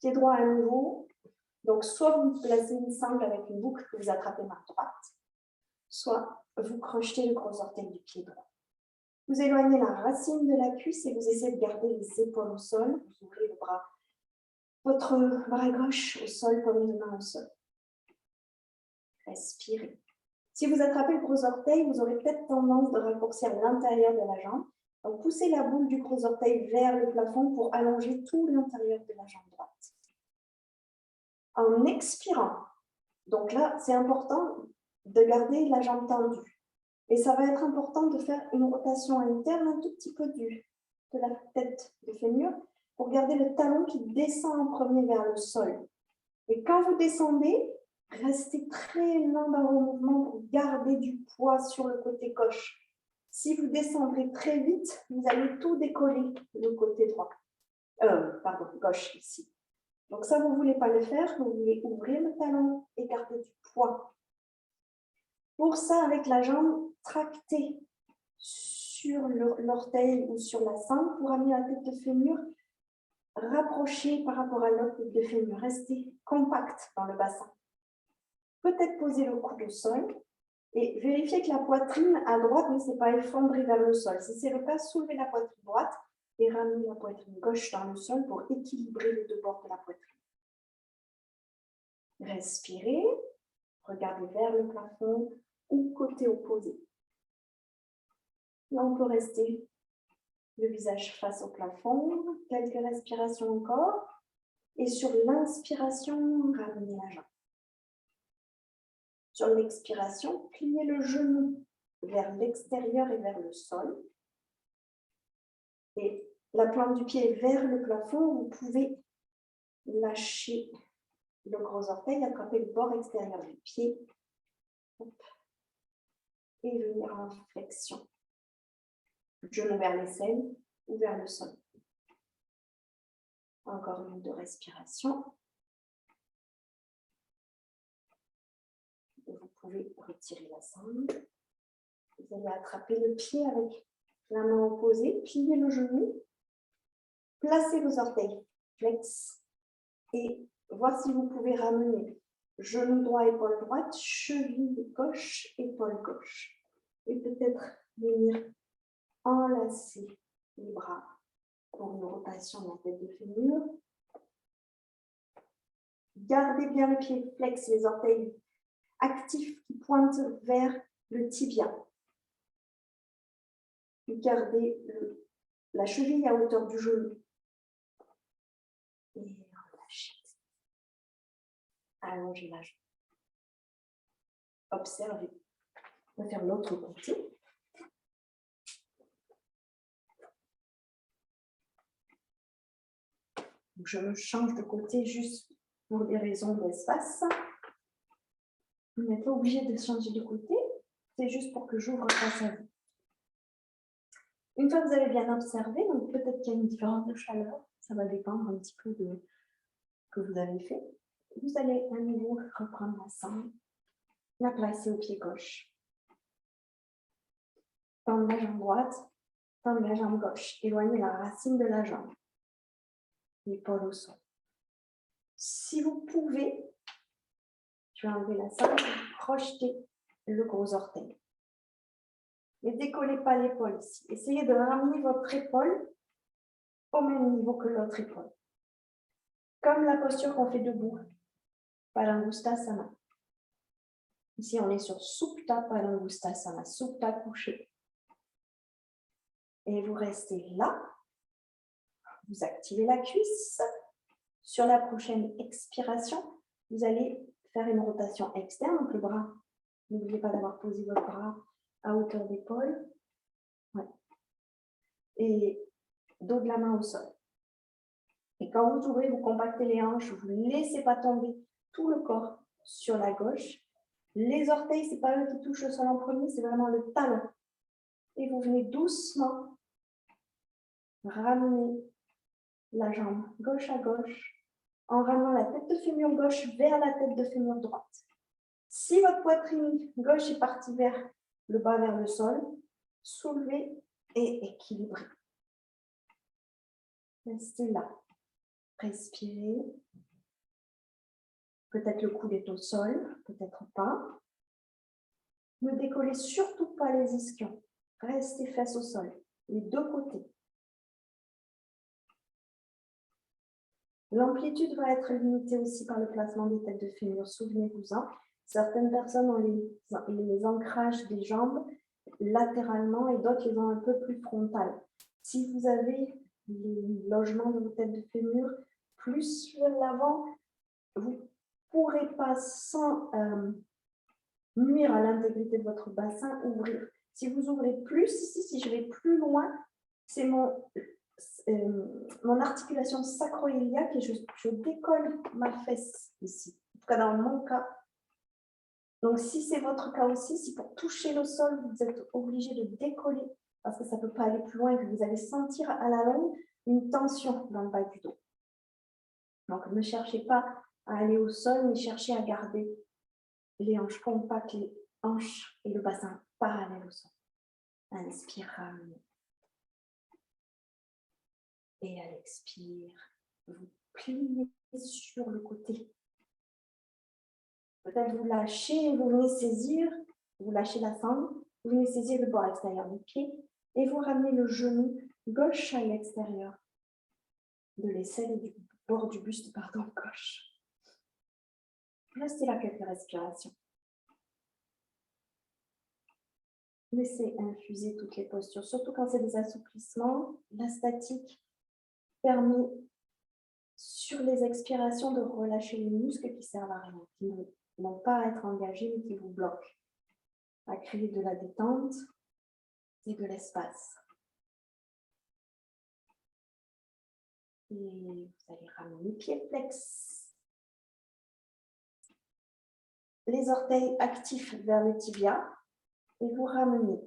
Pied droit à nouveau. Donc, soit vous placez une sangle avec une boucle que vous attrapez main droite, soit vous crochetez le gros orteil du pied droit. Vous éloignez la racine de la cuisse et vous essayez de garder les épaules au sol. Vous ouvrez le bras, votre bras gauche au sol, paume de main au sol. Respirez. Si vous attrapez le gros orteil, vous aurez peut-être tendance de raccourcir l'intérieur de la jambe. Donc, poussez la boule du gros orteil vers le plafond pour allonger tout l'intérieur de la jambe droite. En expirant, donc là, c'est important de garder la jambe tendue. Et ça va être important de faire une rotation interne un tout petit peu de la tête de fémur pour garder le talon qui descend en premier vers le sol. Et quand vous descendez, restez très lent dans vos mouvements pour garder du poids sur le côté gauche. Si vous descendrez très vite, vous allez tout décoller le côté droit. Gauche ici. Donc ça, vous ne voulez pas le faire, vous voulez ouvrir le talon et garder du poids. Pour ça, avec la jambe tractée sur l'orteil ou sur la sangle, pour amener la tête de fémur rapprochée par rapport à l'autre tête de fémur. Restez compact dans le bassin. Peut-être poser le coude au sol et vérifier que la poitrine à droite ne s'est pas effondrée vers le sol. Si c'est le cas, soulevez la poitrine droite et ramenez la poitrine gauche dans le sol pour équilibrer les deux bords de la poitrine. Respirez, regardez vers le plafond ou côté opposé. Là, on peut rester le visage face au plafond, quelques respirations encore. Et sur l'inspiration, ramenez la jambe. Sur l'expiration, pliez le genou vers l'extérieur et vers le sol. Et la plante du pied vers le plafond, vous pouvez lâcher le gros orteil, attraper le bord extérieur du pied et venir en flexion. Genou vers l'aisselle ou vers le sol. Encore une ou deux respirations. Vous pouvez retirer la sangle. Vous allez attraper le pied avec la main opposée, plier le genou, placez vos orteils flex et voir si vous pouvez ramener genou droit, épaule droite, cheville gauche, épaule gauche. Et peut-être venir enlacer les bras pour une rotation de la tête de fémur. Gardez bien le pied flex, les orteils actifs qui pointent vers le tibia. Gardez la cheville à hauteur du genou. Et relâchez. Allongez la jambe. Observez. On va faire l'autre côté. Donc, je me change de côté juste pour des raisons d'espace. Vous n'êtes pas obligé de changer de côté. C'est juste pour que j'ouvre face à vous. Une fois que vous avez bien observé, donc peut-être qu'il y a une différence de chaleur. Ça va dépendre un petit peu de ce que vous avez fait. Vous allez à nouveau reprendre la sangle La placer au pied gauche. Tendre la jambe droite, tendre la jambe gauche. Éloignez la racine de la jambe. L'épaule au sol. Si vous pouvez, je vais enlever la sangle, projetez le gros orteil. Ne décollez pas l'épaule ici. Essayez de ramener votre épaule au même niveau que l'autre épaule. Comme la posture qu'on fait debout. Padangusthasana. Ici, on est sur Supta Padangusthasana, Supta couché. Et vous restez là. Vous activez la cuisse. Sur la prochaine expiration, vous allez faire une rotation externe, donc le bras. N'oubliez pas d'avoir posé votre bras à hauteur d'épaule. Ouais. Et dos de la main au sol. Et quand vous ouvrez, vous compactez les hanches, vous ne laissez pas tomber tout le corps sur la gauche. Les orteils, ce n'est pas eux qui touchent le sol en premier, c'est vraiment le talon. Et vous venez doucement ramener la jambe gauche à gauche en ramenant la tête de fémur gauche vers la tête de fémur droite. Si votre poitrine gauche est partie vers le bas, vers le sol, soulevez et équilibrez. Restez là. Respirez. Peut-être le coude est au sol, peut-être pas. Ne décollez surtout pas les ischions. Restez fesses au sol, les deux côtés. L'amplitude va être limitée aussi par le placement des têtes de fémur. Souvenez-vous-en, certaines personnes ont les ancrages des jambes latéralement et d'autres les ont un peu plus frontales. Si vous avez le logement de vos têtes de fémur plus vers l'avant, vous ne pourrez pas sans nuire à l'intégrité de votre bassin ouvrir. Si vous ouvrez plus ici, si je vais plus loin, c'est mon articulation sacro-iliaque et je décolle ma fesse ici. En tout cas, dans mon cas. Donc, si c'est votre cas aussi, si pour toucher le sol, vous êtes obligé de décoller parce que ça ne peut pas aller plus loin et que vous allez sentir à la longue une tension dans le bas du dos. Donc, ne cherchez pas à aller au sol, mais cherchez à garder les hanches compactes, les hanches et le bassin parallèles au sol. Inspire, ramenez. Et à l'expire, vous pliez sur le côté. Peut-être vous lâchez, vous venez saisir, vous lâchez la sangle, vous venez saisir le bord extérieur du pied et vous ramenez le genou gauche à l'extérieur de l'aisselle et du bord du buste, gauche. Restez là quelques respirations. Laissez infuser toutes les postures, surtout quand c'est des assouplissements. La statique permet sur les expirations de relâcher les muscles qui servent à rien, qui n'ont pas à être engagés mais qui vous bloquent, à créer de la détente et de l'espace. Et vous allez ramener les pieds flex. Les orteils actifs vers le tibia et vous ramenez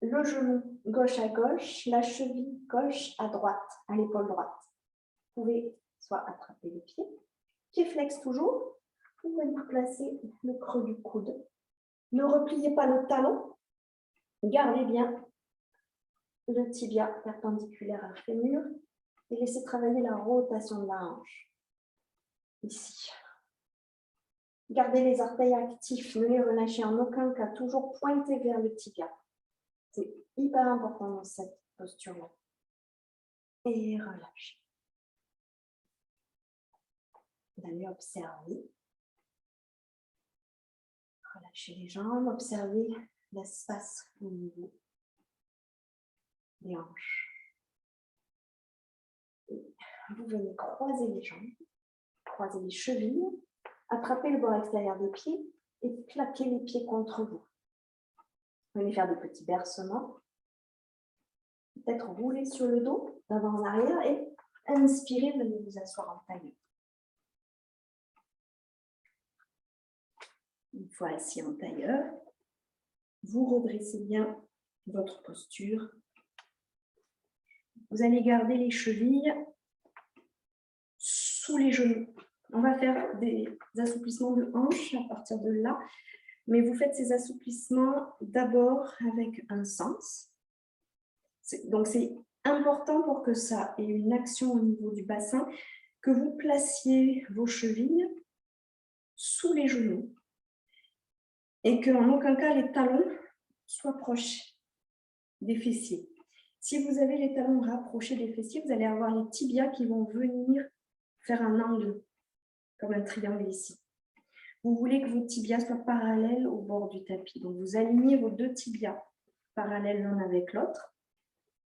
le genou gauche à gauche, la cheville gauche à droite, à l'épaule droite. Vous pouvez soit attraper les pieds, pieds flex toujours, vous pouvez vous placer le creux du coude. Ne repliez pas le talon, gardez bien le tibia perpendiculaire à le fémur et laissez travailler la rotation de la hanche. Ici. Gardez les orteils actifs, ne les relâchez en aucun cas, toujours pointés vers le tibia. C'est hyper important dans cette posture-là. Et relâchez. Vous allez observer. Relâchez les jambes, observez l'espace au niveau des hanches. Et vous venez croiser les jambes, croiser les chevilles, attrapez le bord extérieur des pieds et claquez les pieds contre vous. Vous venez faire des petits bercements. Peut-être rouler sur le dos, d'avant en arrière et inspirez, venez vous asseoir en tailleur. Une fois assis en tailleur, vous redressez bien votre posture. Vous allez garder les chevilles sous les genoux. On va faire des assouplissements de hanches à partir de là. Mais vous faites ces assouplissements d'abord avec un sens. Donc, c'est important pour que ça ait une action au niveau du bassin, que vous placiez vos chevilles sous les genoux et qu'en aucun cas les talons soient proches des fessiers. Si vous avez les talons rapprochés des fessiers, vous allez avoir les tibias qui vont venir faire un angle, comme un triangle ici. Vous voulez que vos tibias soient parallèles au bord du tapis. Donc, vous alignez vos deux tibias parallèles l'un avec l'autre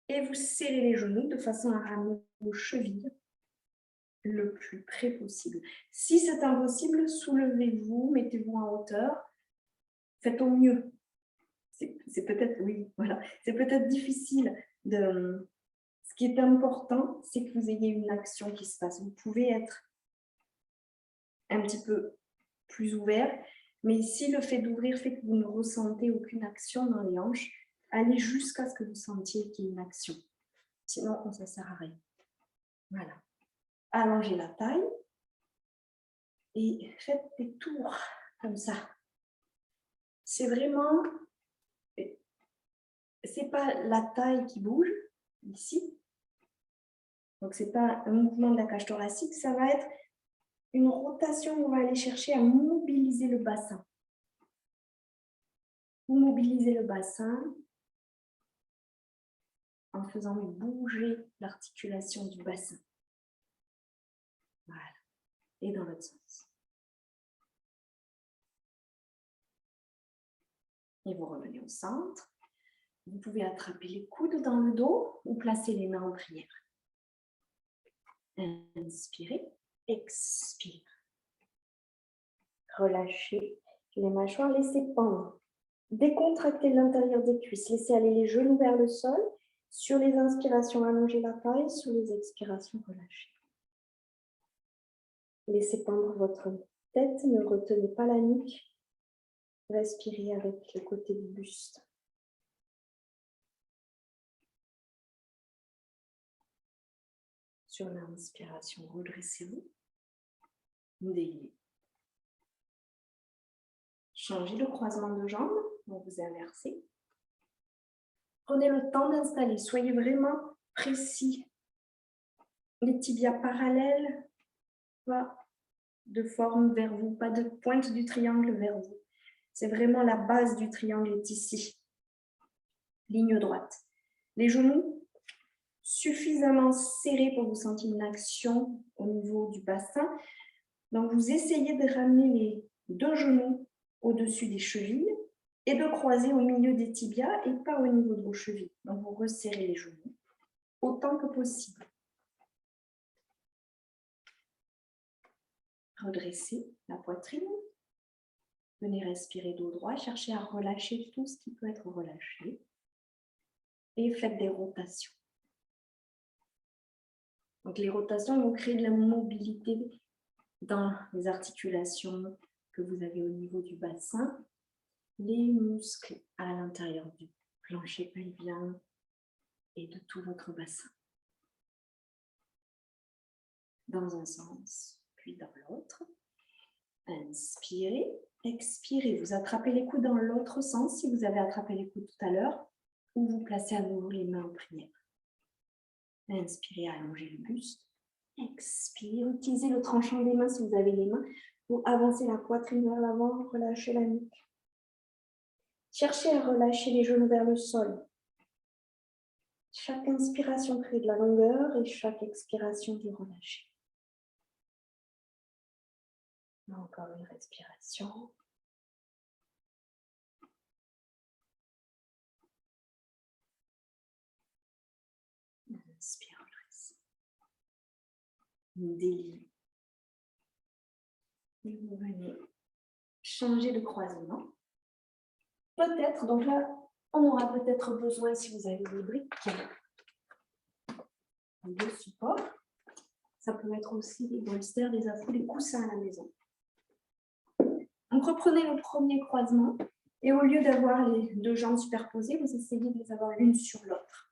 et vous scellez les genoux de façon à ramener vos chevilles le plus près possible. Si c'est impossible, soulevez-vous, mettez-vous en hauteur, faites au mieux. C'est peut-être, oui, voilà, c'est peut-être difficile de... Ce qui est important, c'est que vous ayez une action qui se passe. Vous pouvez être un petit peu plus ouvert, mais si le fait d'ouvrir fait que vous ne ressentez aucune action dans les hanches, allez jusqu'à ce que vous sentiez qu'il y ait une action. Sinon, ça ne sert à rien. Voilà. Allongez la taille et faites des tours comme ça. C'est vraiment... C'est pas la taille qui bouge, ici. Donc, ce n'est pas un mouvement de la cage thoracique, ça va être une rotation où on va aller chercher à mobiliser le bassin. Vous mobilisez le bassin en faisant bouger l'articulation du bassin. Voilà. Et dans l'autre sens. Et vous revenez au centre. Vous pouvez attraper les coudes dans le dos ou placer les mains en prière. Inspirez, expire. Relâchez les mâchoires, laissez pendre. Décontractez l'intérieur des cuisses. Laissez aller les genoux vers le sol. Sur les inspirations, allongez la taille. Sur les expirations, relâchez. Laissez pendre votre tête. Ne retenez pas la nuque. Respirez avec le côté du buste. Sur l'inspiration, redressez-vous. Déliez. Changez le croisement de jambes. Donc vous inversez. Prenez le temps d'installer. Soyez vraiment précis. Les tibias parallèles, pas de forme vers vous, pas de pointe du triangle vers vous. C'est vraiment la base du triangle est ici. Ligne droite. Les genoux suffisamment serrés pour que vous sentiez une action au niveau du bassin. Donc, vous essayez de ramener les deux genoux au-dessus des chevilles et de croiser au milieu des tibias et pas au niveau de vos chevilles. Donc, vous resserrez les genoux autant que possible. Redressez la poitrine. Venez respirer dos droit. Cherchez à relâcher tout ce qui peut être relâché. Et faites des rotations. Donc, les rotations vont créer de la mobilité dans les articulations que vous avez au niveau du bassin, les muscles à l'intérieur du plancher pelvien et de tout votre bassin. Dans un sens, puis dans l'autre. Inspirez, expirez. Vous attrapez les coudes dans l'autre sens si vous avez attrapé les coudes tout à l'heure, ou vous placez à nouveau les mains en prière. Inspirez, allongez le buste. Expirez, utilisez le tranchant des mains si vous avez les mains pour avancer la poitrine vers l'avant, relâcher la nuque. Cherchez à relâcher les genoux vers le sol. Chaque inspiration crée de la longueur et chaque expiration du relâcher. Encore une respiration. Inspire, redresse. Déliez. Et vous venez changer de croisement. Peut-être, donc là, on aura peut-être besoin, si vous avez des briques, de support. Ça peut être aussi des bolsters, des affous, des coussins à la maison. Donc, reprenez le premier croisement et au lieu d'avoir les deux jambes superposées, vous essayez de les avoir l'une sur l'autre.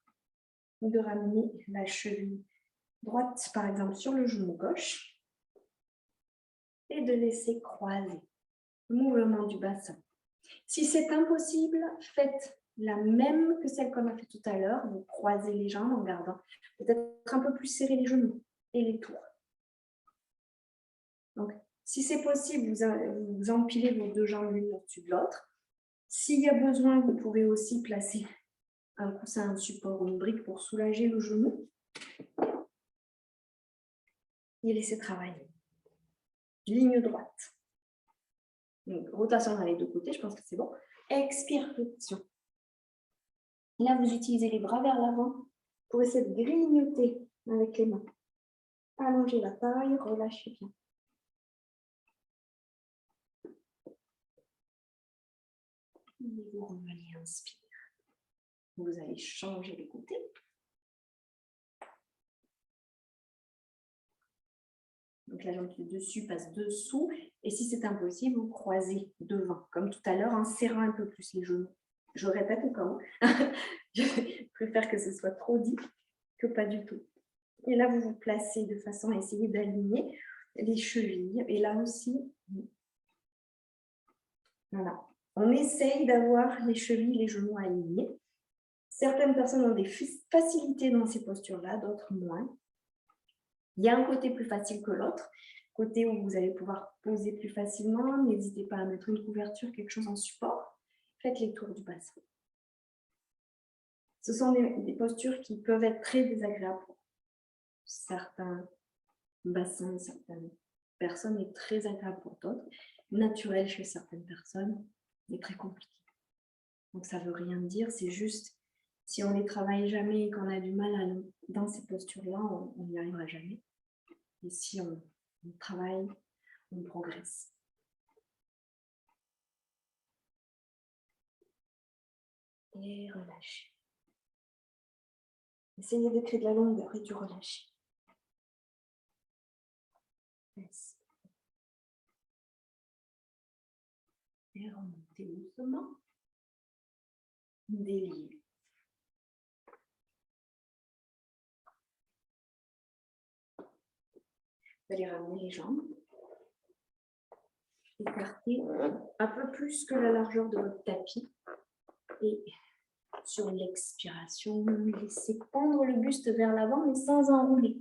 De ramener la cheville droite, par exemple, sur le genou gauche et de laisser croiser le mouvement du bassin. Si c'est impossible, faites la même que celle qu'on a fait tout à l'heure. Vous croisez les jambes en gardant peut-être un peu plus serré les genoux et les tours. Donc, si c'est possible, vous empilez vos deux jambes l'une au-dessus de l'autre. S'il y a besoin, vous pouvez aussi placer un coussin, un support ou une brique pour soulager le genou. Et laisser travailler. Ligne droite. Donc, rotation dans les deux côtés, je pense que c'est bon. Expire, flexion. Là, vous utilisez les bras vers l'avant pour essayer de grignoter avec les mains. Allongez la taille, relâchez bien. Et vous revenez, inspire. Vous allez changer les côtés. Donc la jambe du dessus passe dessous. Et si c'est impossible, vous croisez devant, comme tout à l'heure, en serrant un peu plus les genoux. Je répète au cas où. Je préfère que ce soit trop dit que pas du tout. Et là, vous vous placez de façon à essayer d'aligner les chevilles. Et là aussi, voilà. On essaye d'avoir les chevilles, les genoux alignés. Certaines personnes ont des facilités dans ces postures-là, d'autres moins. Il y a un côté plus facile que l'autre, côté où vous allez pouvoir poser plus facilement. N'hésitez pas à mettre une couverture, quelque chose en support. Faites les tours du bassin. Ce sont des postures qui peuvent être très désagréables pour certains bassins, certaines personnes et très agréables pour d'autres. Naturel chez certaines personnes et très compliqué. Donc ça ne veut rien dire, c'est juste si on ne les travaille jamais et qu'on a du mal dans ces postures-là, on n'y arrivera jamais. Et si on travaille, on progresse. Et relâchez. Essayez de créer de la longueur et du relâcher. Et remontez doucement. Déliez. Vous allez ramener les jambes. Écartez un peu plus que la largeur de votre tapis. Et sur l'expiration, laissez pendre le buste vers l'avant, mais sans enrouler.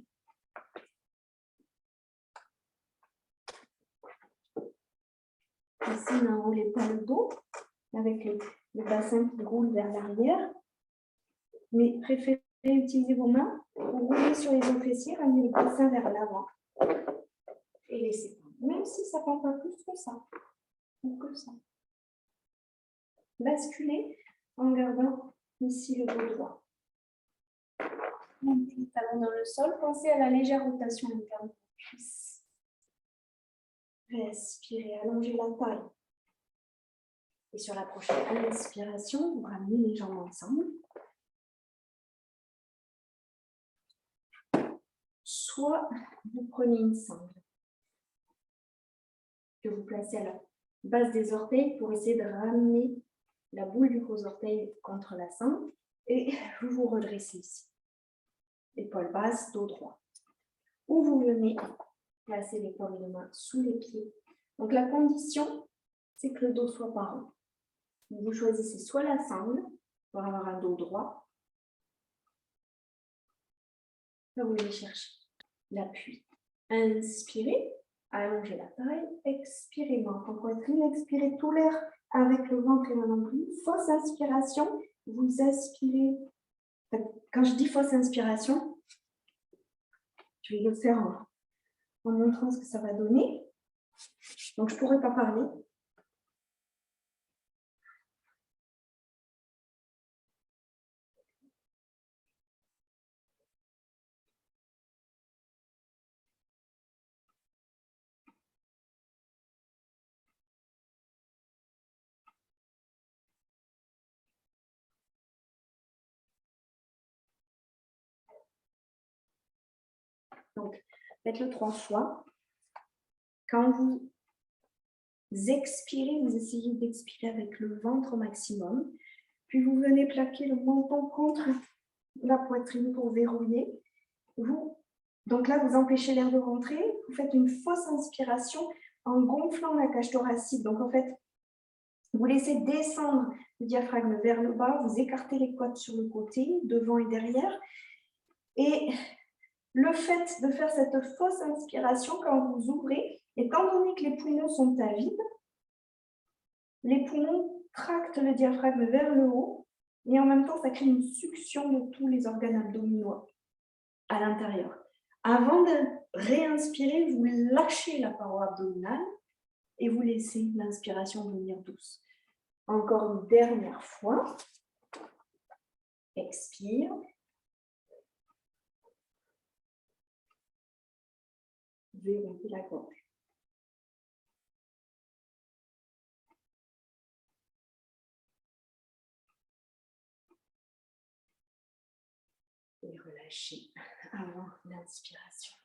Ici, n'enroulez pas le dos avec le bassin qui roule vers l'arrière, mais préférez utiliser vos mains pour rouler sur les os fessiers, ramener le bassin vers l'avant et laissez pendre. Même si ça ne prend pas plus que ça, ou que ça. Basculez en gardant ici le dos droit. Montez les talons dans le sol, pensez à la légère rotation interne de la cuisse. Respirez, allongez la taille. Et sur la prochaine inspiration, vous ramenez les jambes ensemble. Soit vous prenez une sangle que vous placez à la base des orteils pour essayer de ramener la boule du gros orteil contre la sangle et vous vous redressez ici. Épaule basse, dos droit. Ou vous venez placer les paumes de main sous les pieds. Donc la condition, c'est que le dos soit pas rond. Vous choisissez soit la sangle pour avoir un dos droit. Là, vous allez chercher l'appui. Inspirez, allongez la taille. Expirez, menton en poitrine. Expirez tout l'air avec le ventre et le nombril. Fausse inspiration, vous aspirez. Quand je dis fausse inspiration, je vais le faire en montrant ce que ça va donner. Donc, je ne pourrais pas parler. Donc, faites-le 3 fois. Quand vous expirez, vous essayez d'expirer avec le ventre au maximum. Puis, vous venez plaquer le menton contre la poitrine pour verrouiller. Donc là, vous empêchez l'air de rentrer. Vous faites une fausse inspiration en gonflant la cage thoracique. Donc, en fait, Vous laissez descendre le diaphragme vers le bas, vous écartez les quads sur le côté, devant et derrière. Et le fait de faire cette fausse inspiration, quand vous ouvrez, étant donné que les poumons sont à vide, les poumons tractent le diaphragme vers le haut et en même temps, ça crée une succion de tous les organes abdominaux à l'intérieur. Avant de réinspirer, vous lâchez la paroi abdominale et vous laissez l'inspiration venir douce. Encore une dernière fois. Expire. Verrouillez la gorge. Et relâchez avant l'inspiration.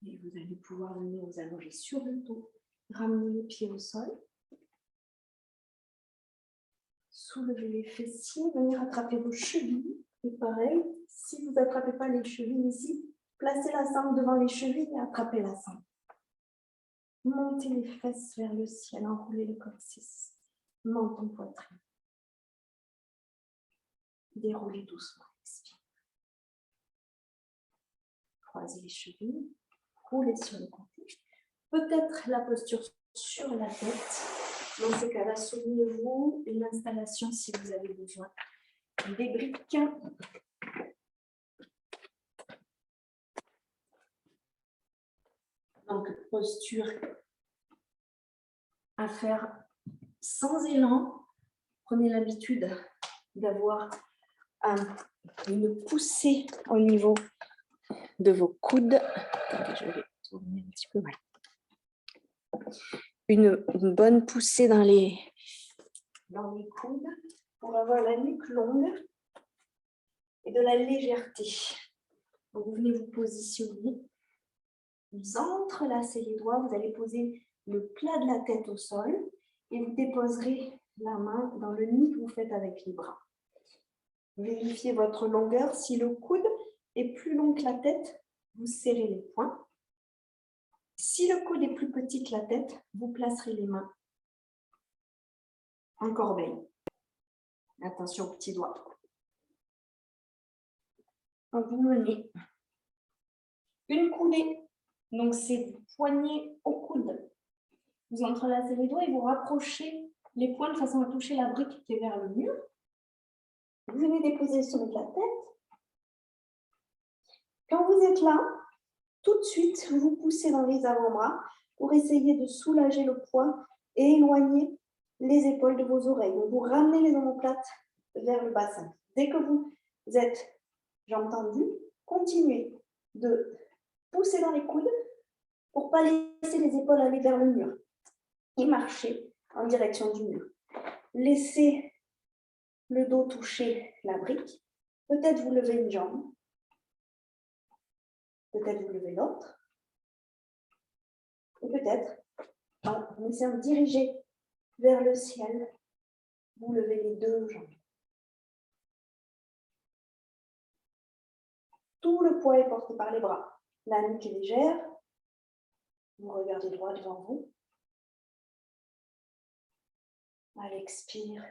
Et vous allez pouvoir venir vous allonger sur le dos, ramener les pieds au sol. Soulevez les fessiers, venir attraper vos chevilles. Et pareil, si vous n'attrapez pas les chevilles ici, placez la sangle devant les chevilles et attrapez la sangle. Montez les fesses vers le ciel, enroulez le coccyx, menton, poitrine. Déroulez doucement, expire. Croisez les chevilles, roulez sur le côté. Peut-être la posture sur la tête. Dans ce cas-là, souvenez-vous une installation si vous avez besoin des briques. Donc, posture à faire sans élan. Prenez l'habitude d'avoir une poussée au niveau de vos coudes. Je vais tourner un petit peu mal. Une bonne poussée dans les coudes pour avoir la nuque longue et de la légèreté. Donc, vous venez vous positionner. Vous entrelacez les doigts, vous allez poser le plat de la tête au sol et vous déposerez la main dans le nid que vous faites avec les bras. Vérifiez votre longueur. Si le coude est plus long que la tête, vous serrez les poings. Si le coude est plus petit que la tête, vous placerez les mains en corbeille. Attention aux petits doigts. Vous menez une coudée. Donc, c'est poignet au coude. Vous entrelacez les doigts et vous rapprochez les poings de façon à toucher la brique qui est vers le mur. Vous venez déposer le sommet de la tête. Quand vous êtes là, tout de suite, vous poussez dans les avant-bras pour essayer de soulager le poids et éloigner les épaules de vos oreilles. Donc, vous ramenez les omoplates vers le bassin. Dès que vous êtes jambes tendues, continuez de pousser dans les coudes pour ne pas laisser les épaules aller vers le mur et marcher en direction du mur. Laissez le dos toucher la brique. Peut-être vous levez une jambe. Peut-être vous levez l'autre. Et peut-être, en essayant de diriger vers le ciel, vous levez les deux jambes. Tout le poids est porté par les bras. La nuque est légère. Vous regardez droit devant vous. À l'expire,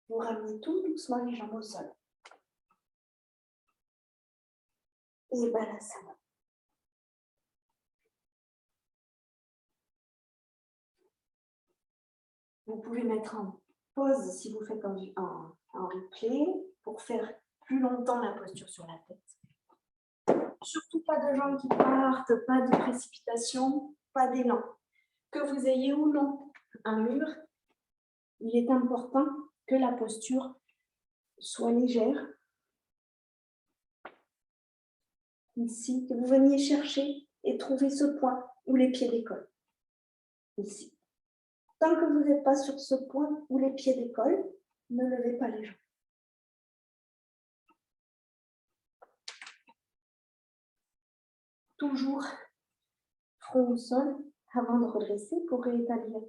vous ramenez tout doucement les jambes au sol. Et balasana. Vous pouvez mettre en pause si vous faites en replay pour faire plus longtemps la posture sur la tête. Surtout pas de jambes qui partent, pas de précipitation, pas d'élan. Que vous ayez ou non un mur, il est important que la posture soit légère. Ici, que vous veniez chercher et trouver ce point où les pieds décollent. Ici. Tant que vous n'êtes pas sur ce point où les pieds décollent, ne levez pas les jambes. Toujours front au sol avant de redresser pour rétablir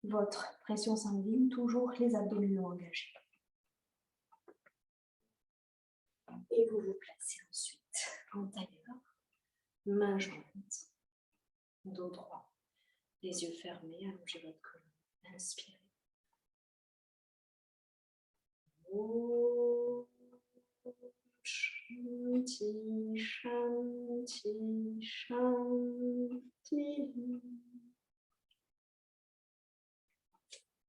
votre pression sanguine, toujours les abdominaux engagés. Et vous vous placez ensuite en tailleur, main jointe, dos droit. Les yeux fermés, allongez votre colonne. Inspirez. Om Shanti, Shanti, Shanti.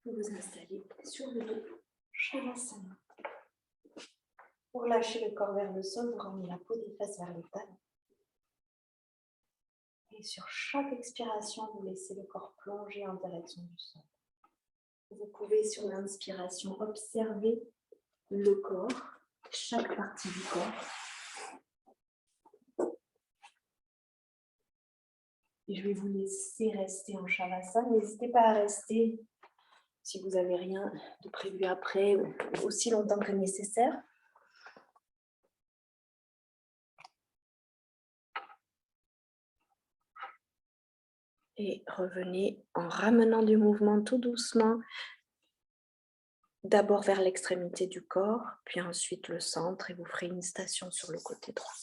Vous vous installez sur le dos, Shavasana. Pour lâcher le corps vers le sol, vous ramenez la peau des fesses vers le talon. Et sur chaque expiration, vous laissez le corps plonger en direction du sol. Vous pouvez, sur l'inspiration, observer le corps, chaque partie du corps. Et je vais vous laisser rester en Shavasana. N'hésitez pas à rester si vous n'avez rien de prévu après, ou aussi longtemps que nécessaire. Et revenez en ramenant du mouvement tout doucement, d'abord vers l'extrémité du corps, puis ensuite le centre, et vous ferez une station sur le côté droit.